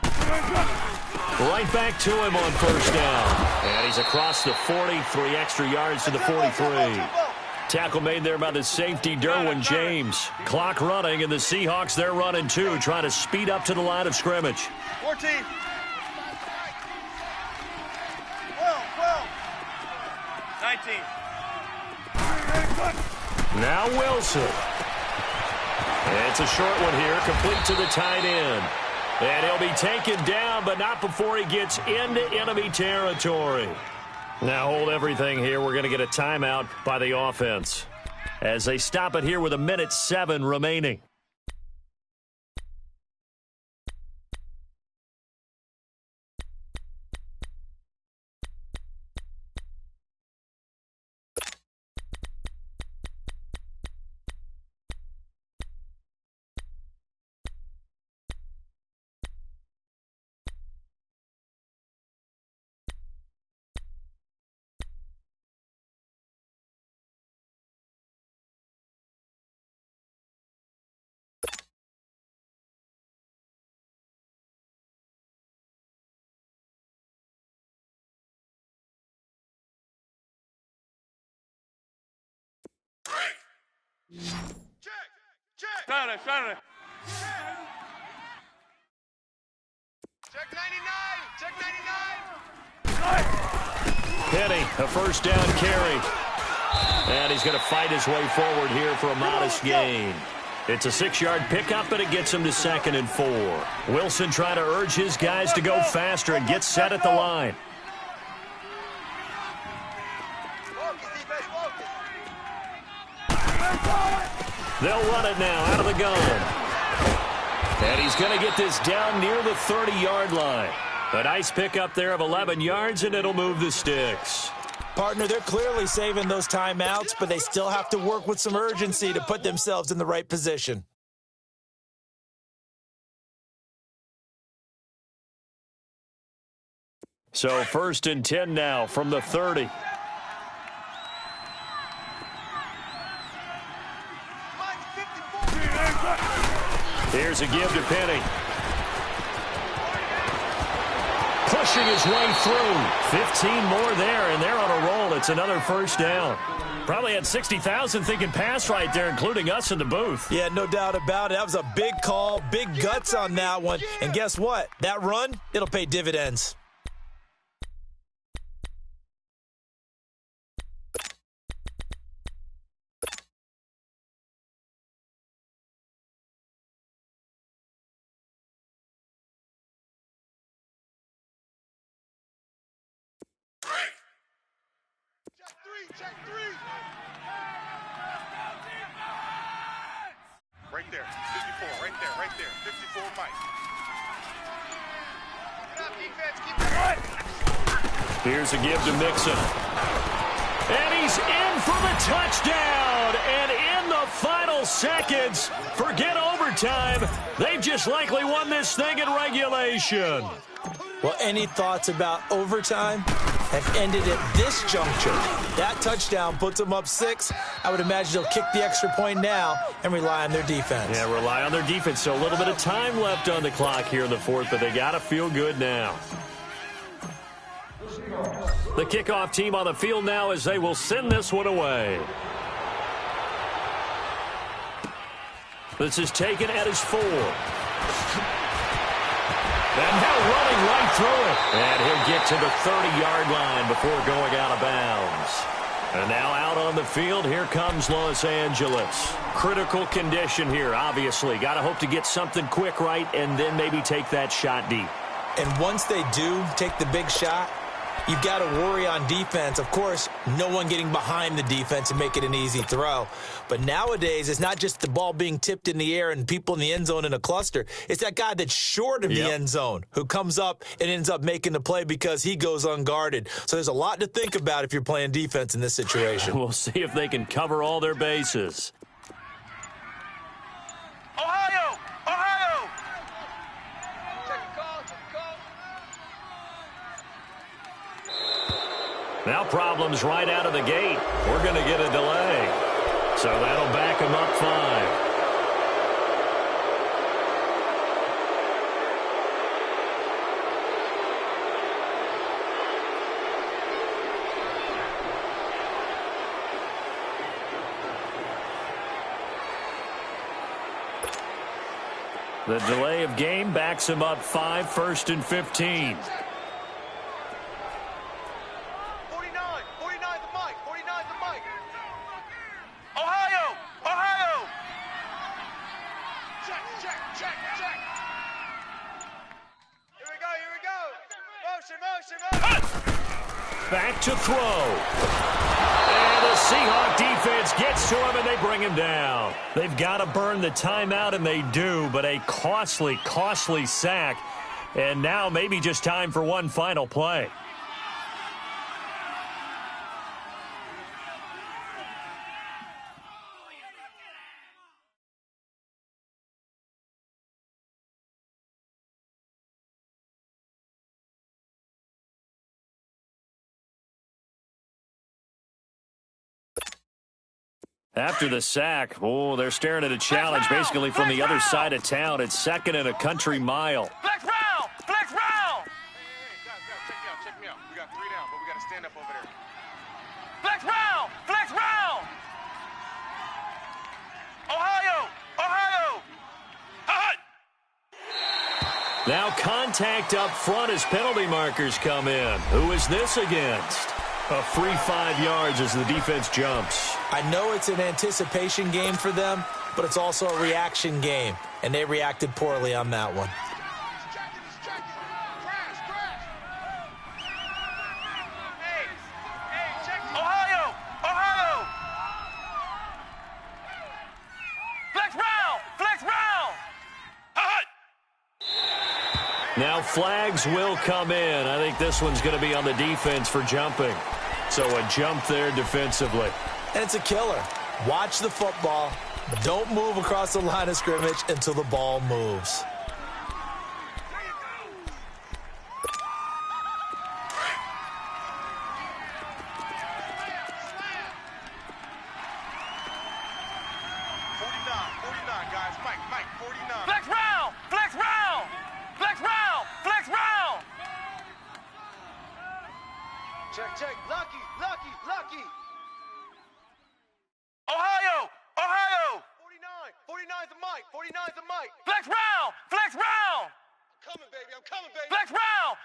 Right back to him on 1st down. And he's across the 40, 3 extra yards to the 43. Tackle made there by the safety, Derwin James. Clock running, and the Seahawks, they're running too, trying to speed up to the line of scrimmage. 14. Now Wilson. It's a short one here, complete to the tight end. And he'll be taken down, but not before he gets into enemy territory. Now hold everything here. We're going to get a timeout by the offense as they stop it here with 1:07 remaining. Saturday. Check 99. Check 99. Penny, a first down carry. And he's going to fight his way forward here for a modest gain. It's a 6-yard pickup, but it gets him to 2nd and 4. Wilson trying to urge his guys to go faster and get set at the line. They'll run it now out of the gun. And he's going to get this down near the 30-yard line. A nice pickup there of 11 yards, and it'll move the sticks. Partner, they're clearly saving those timeouts, but they still have to work with some urgency to put themselves in the right position. So 1st and 10 now from the 30. Here's a give to Penny. Pushing his way through. 15 more there, and they're on a roll. It's another first down. Probably had 60,000 thinking pass right there, including us in the booth. Yeah, no doubt about it. That was a big call, big guts on that one. And guess what? That run, it'll pay dividends. Check three. Right there. 54. Right there. 54, Mike. Get up, defense. Keep it. Here's a give to Mixon. And he's in for the touchdown. And in the final seconds, forget overtime. They've just likely won this thing in regulation. Well, any thoughts about overtime have ended at this juncture. That touchdown puts them up 6. I would imagine they'll kick the extra point now and rely on their defense. Yeah, rely on their defense. So a little bit of time left on the clock here in the 4th, but they got to feel good now. The kickoff team on the field now as they will send this one away. This is taken at his 4. And now running right through it. And he'll get to the 30-yard line before going out of bounds. And now out on the field, here comes Los Angeles. Critical condition here, obviously. Got to hope to get something quick right and then maybe take that shot deep. And once they do take the big shot, you've got to worry on defense. Of course, no one getting behind the defense and make it an easy throw. But nowadays, it's not just the ball being tipped in the air and people in the end zone in a cluster. It's that guy that's short of the end zone who comes up and ends up making the play because he goes unguarded. So there's a lot to think about if you're playing defense in this situation. We'll see if they can cover all their bases. Ohio! Now problems right out of the gate. We're going to get a delay. So that'll back them up 5. The delay of game backs him up 5, 1st and 15. 49 the mic. Ohio! Check. Here we go. Motion. back to throw. And the Seahawk defense gets to him, and they bring him down. They've got to burn the timeout, and they do, but a costly, costly sack. And now maybe just time for one final play. After the sack, they're staring at a challenge basically from the other side of town. It's second and a country mile. Flex round! Flex round! Hey, guys, check me out. We got 3 down, but we got to stand up over there. Flex round! Flex round! Ohio! Ohio! Hot! Now contact up front as penalty markers come in. Who is this against? A free 5 yards as the defense jumps. I know it's an anticipation game for them, but it's also a reaction game, and they reacted poorly on that one. Ohio! Ohio! Flex round! Flex round! Hot! Now flags will come in. I think this one's going to be on the defense for jumping. So a jump there defensively. And it's a killer. Watch the football. Don't move across the line of scrimmage until the ball moves. Check. Lucky. Ohio! 49's a Mike. Flex round! I'm coming, baby. Flex round!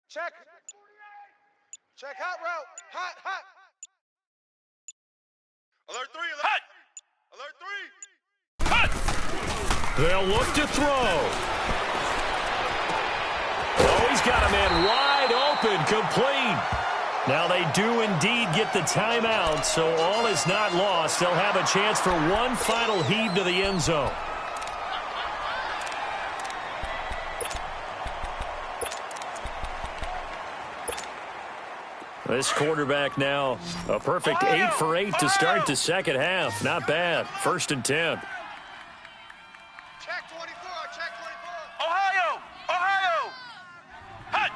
Check. Hot route. Hot. Alert 3. Alert 3. They'll look to throw. Oh, he's got a man wide open, complete. Now they do indeed get the timeout, so all is not lost. They'll have a chance for one final heave to the end zone. This quarterback now, a perfect 8 for 8 to start the second half. Not bad. 1st and 10. Check 24. Ohio! Hot!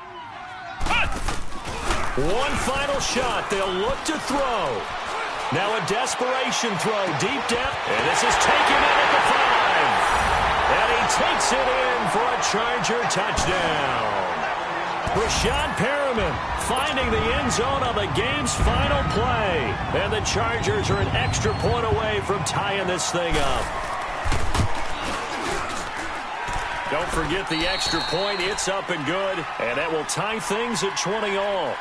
One final shot. They'll look to throw. Now a desperation throw deep down. And this is taken in at the 5. And he takes it in for a Charger touchdown. Rashad Perriman finding the end zone on the game's final play. And the Chargers are an extra point away from tying this thing up. Don't forget the extra point. It's up and good. And that will tie things at 20 all.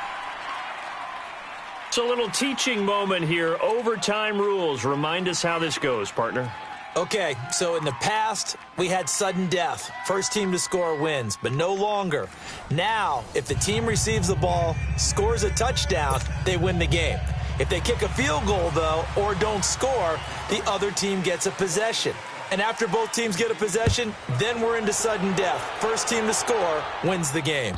It's a little teaching moment here. Overtime rules. Remind us how this goes, partner. Okay, so in the past, we had sudden death. First team to score wins, but no longer. Now, if the team receives the ball, scores a touchdown, they win the game. If they kick a field goal, though, or don't score, the other team gets a possession. And after both teams get a possession, then we're into sudden death. First team to score wins the game.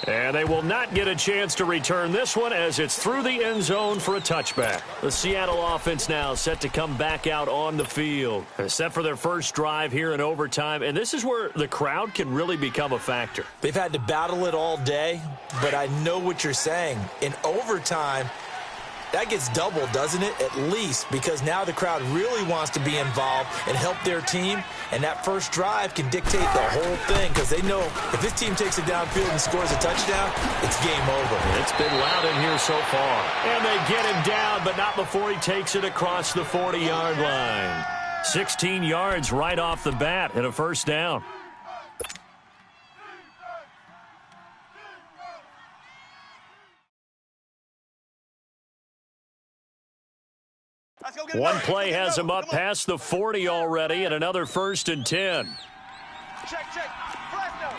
And they will not get a chance to return this one as it's through the end zone for a touchback. The Seattle offense now set to come back out on the field. Set for their first drive here in overtime. And this is where the crowd can really become a factor. They've had to battle it all day, but I know what you're saying. In overtime, that gets doubled, doesn't it? At least, because now the crowd really wants to be involved and help their team. And that first drive can dictate the whole thing because they know if this team takes it downfield and scores a touchdown, it's game over. It's been loud in here so far. And they get him down, but not before he takes it across the 40-yard line. 16 yards right off the bat and a first down. One play has him up past the 40 already and another 1st and 10. Check. Fresno.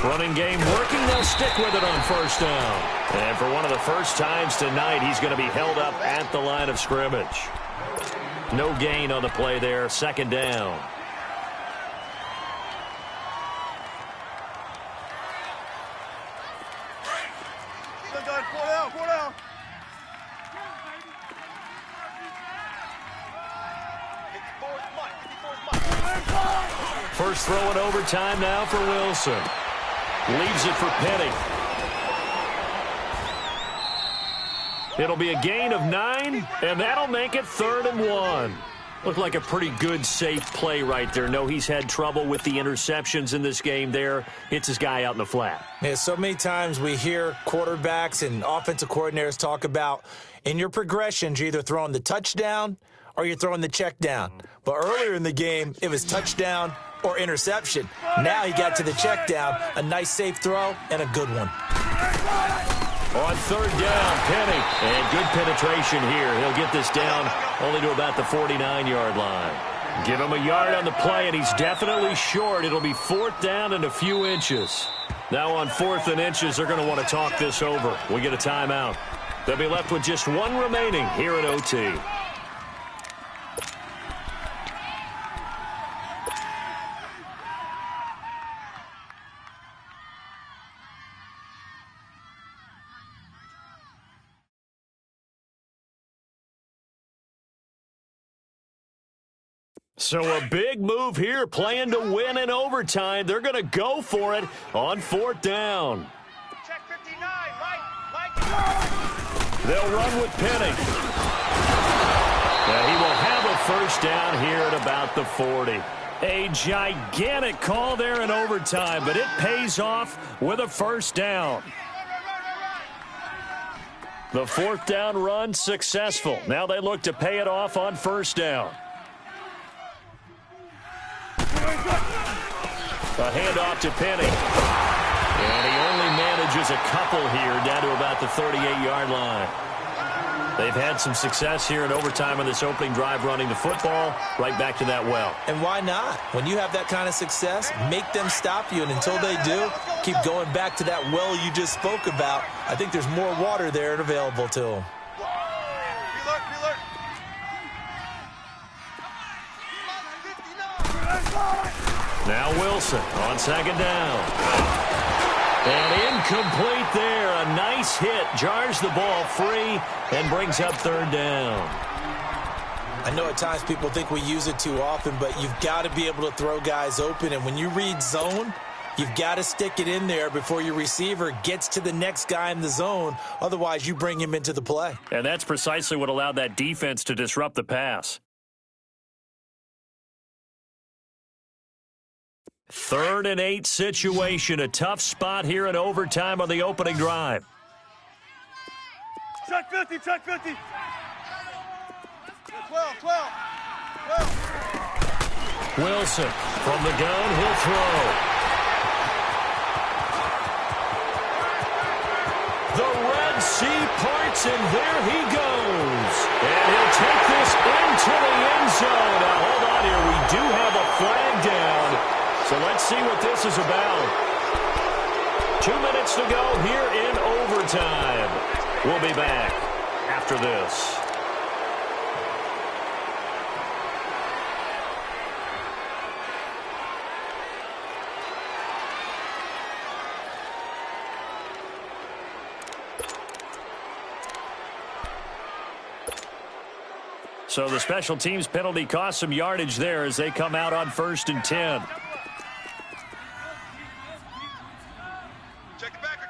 Running game working. They'll stick with it on first down. And for one of the first times tonight, he's going to be held up at the line of scrimmage. No gain on the play there. Second down. Four down. First throw in overtime now for Wilson. Leaves it for Penny. It'll be a gain of 9, and that'll make it 3rd and 1. Looked like a pretty good, safe play right there. No, he's had trouble with the interceptions in this game there. Hits his guy out in the flat. Yeah, so many times we hear quarterbacks and offensive coordinators talk about in your progressions, you're either throwing the touchdown or you're throwing the check down. But earlier in the game, it was touchdown or interception. Now he got to the check down, a nice safe throw, and a good one. On 3rd down, Penny. And good penetration here. He'll get this down only to about the 49-yard line. Give him a yard on the play, and he's definitely short. It'll be 4th down and a few inches. Now on 4th and inches, they're going to want to talk this over. We get a timeout. They'll be left with just 1 remaining here at OT. So a big move here, playing to win in overtime. They're going to go for it on 4th down. Check 59, Mike. They'll run with Penny. Now he will have a first down here at about the 40. A gigantic call there in overtime, but it pays off with a first down. The 4th down run successful. Now they look to pay it off on first down. A handoff to Penny. And he only manages a couple here down to about the 38-yard line. They've had some success here in overtime on this opening drive running the football right back to that well. And why not? When you have that kind of success, make them stop you. And until they do, keep going back to that well you just spoke about. I think there's more water there and available to them. Reload. Now Wilson on 2nd down. And incomplete there. A nice hit. Jars the ball free and brings up 3rd down. I know at times people think we use it too often, but you've got to be able to throw guys open. And when you read zone, you've got to stick it in there before your receiver gets to the next guy in the zone. Otherwise, you bring him into the play. And that's precisely what allowed that defense to disrupt the pass. 3rd and 8 situation. A tough spot here in overtime on the opening drive. Check 50. 12. Wilson from the gun. He'll throw. The Red Sea parts, and there he goes. And he'll take this into the end zone. Now, hold on here. We do have a flag down. So let's see what this is about. 2 minutes to go here in overtime. We'll be back after this. So the special teams penalty cost some yardage there as they come out on 1st and 10. Check the backer.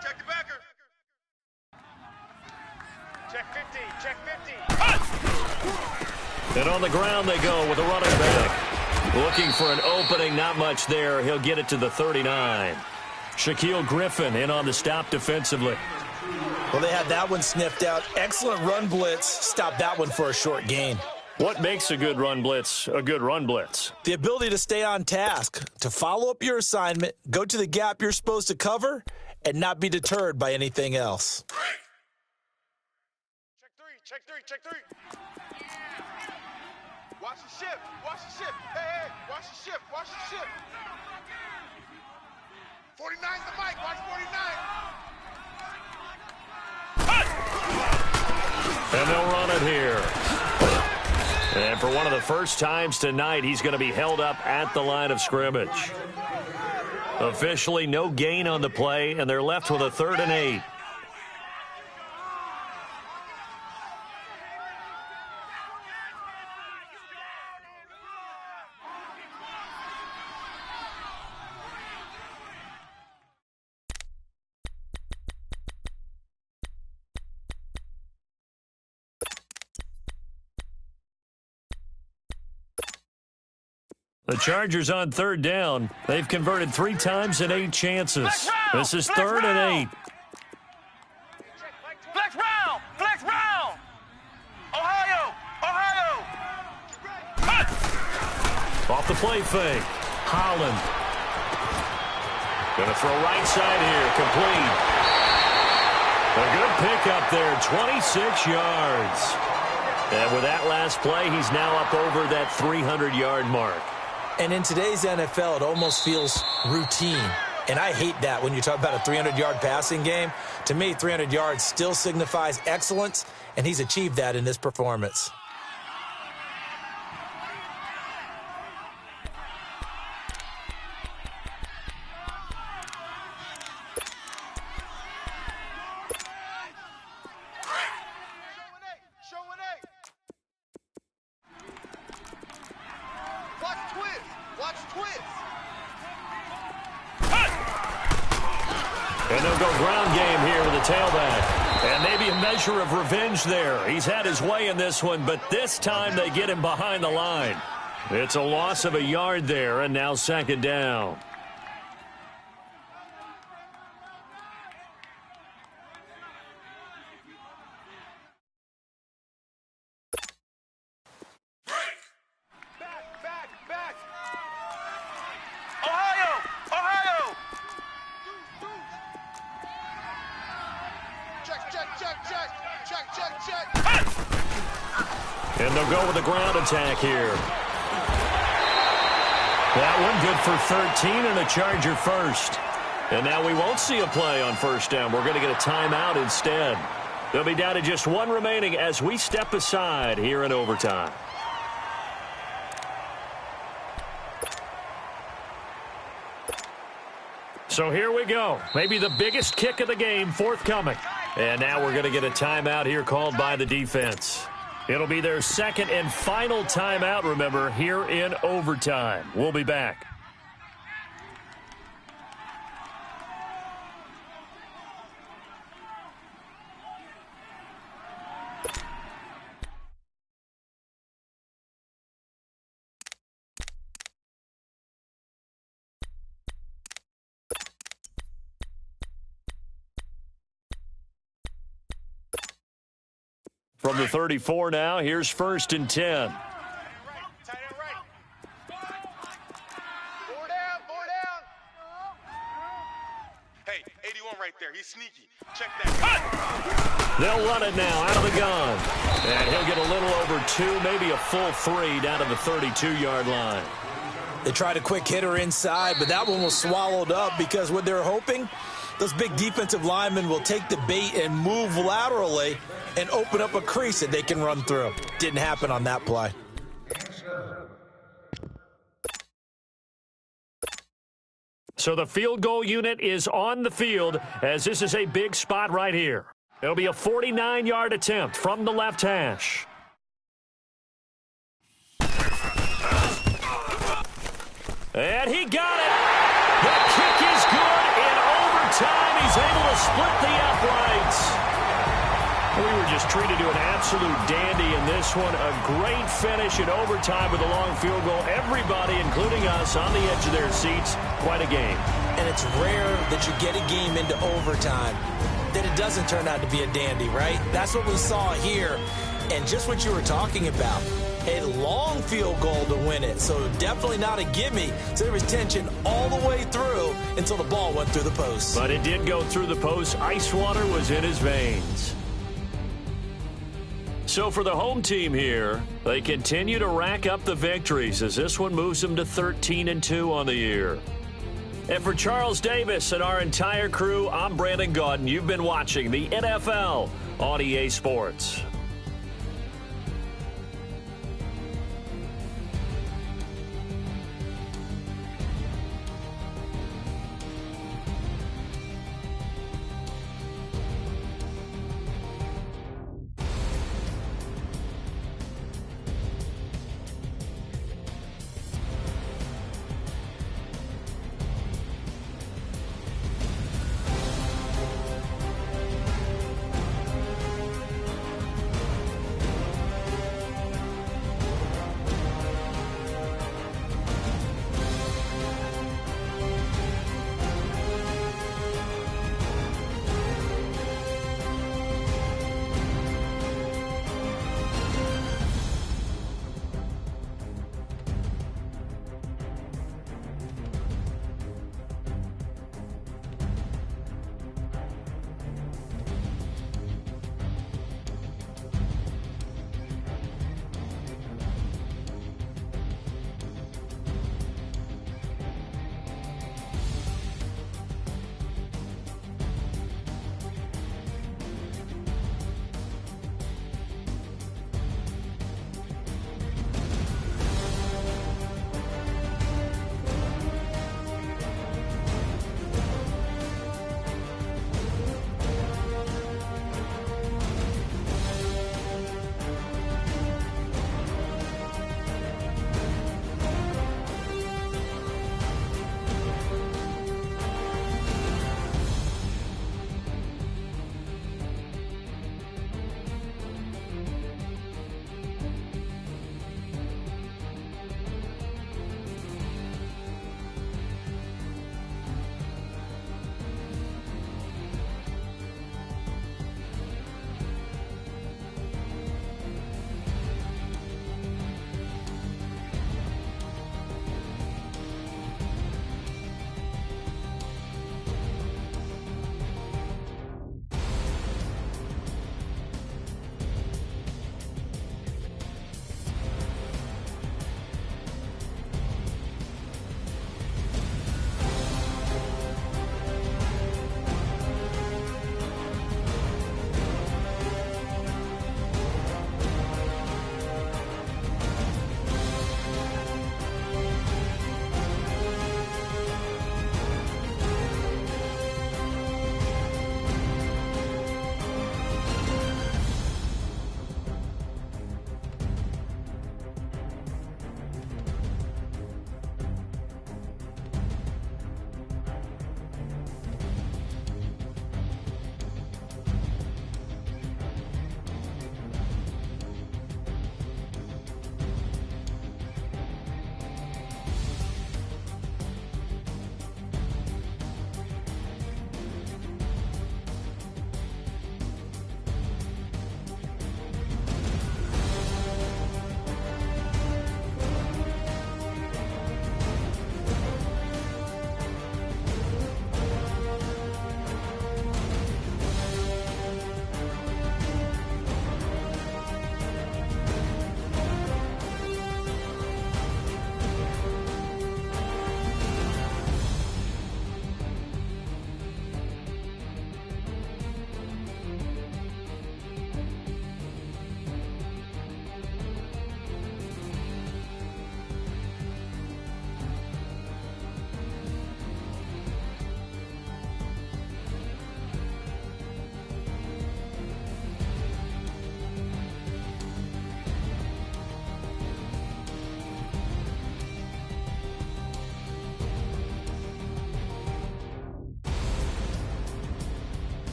Check 50. And on the ground they go with a running back. Looking for an opening, not much there. He'll get it to the 39. Shaquille Griffin in on the stop defensively. Well, they had that one sniffed out. Excellent run blitz. Stop that one for a short gain. What makes a good run blitz a good run blitz? The ability to stay on task, to follow up your assignment, go to the gap you're supposed to cover, and not be deterred by anything else. Check three. Watch the shift. Hey, watch the shift. 49's the mic. Watch 49. And they'll run it here. And for one of the first times tonight, he's going to be held up at the line of scrimmage. Officially, no gain on the play, and they're left with a 3rd and 8. The Chargers on 3rd down. They've converted 3 times in 8 chances. This is 3rd and 8. Flex round. Flex round. Ohio. Ohio. Off the play fake. Holland. Going to throw right side here. Complete. A good pickup there. 26 yards. And with that last play, he's now up over that 300-yard mark. And in today's NFL, it almost feels routine. And I hate that when you talk about a 300-yard passing game. To me, 300 yards still signifies excellence, and he's achieved that in this performance. And they'll go ground game here with the tailback. And maybe a measure of revenge there. He's had his way in this one, but this time they get him behind the line. It's a loss of a yard there, and now 2nd down. And they'll go with a ground attack here. That one good for 13 and a Charger first. And now we won't see a play on 1st down. We're going to get a timeout instead. They'll be down to just 1 remaining as we step aside here in overtime. So here we go. Maybe the biggest kick of the game forthcoming. And now we're going to get a timeout here called by the defense. It'll be their 2nd and final timeout, remember, here in overtime. We'll be back. From the 34 now, here's 1st and 10. Tight end right. 4 down. Hey, 81 right there. He's sneaky. Check that. They'll run it now out of the gun. And he'll get a little over 2, maybe a full 3 down to the 32-yard line. They tried a quick hitter inside, but that one was swallowed up because what they're hoping, those big defensive linemen will take the bait and move laterally and open up a crease that they can run through. Didn't happen on that play. So the field goal unit is on the field as this is a big spot right here. It'll be a 49-yard attempt from the left hash. And he got it. The kick is good in overtime. He's able to split the uprights. We were just treated to an absolute dandy in this one. A great finish in overtime with a long field goal. Everybody, including us, on the edge of their seats. Quite a game. And it's rare that you get a game into overtime that it doesn't turn out to be a dandy, right? That's what we saw here. And just what you were talking about, a long field goal to win it. So definitely not a gimme. So there was tension all the way through until the ball went through the post. But it did go through the post. Ice water was in his veins. So for the home team here, they continue to rack up the victories as this one moves them to 13-2 on the year. And for Charles Davis and our entire crew, I'm Brandon Gaudin. You've been watching the NFL on EA Sports.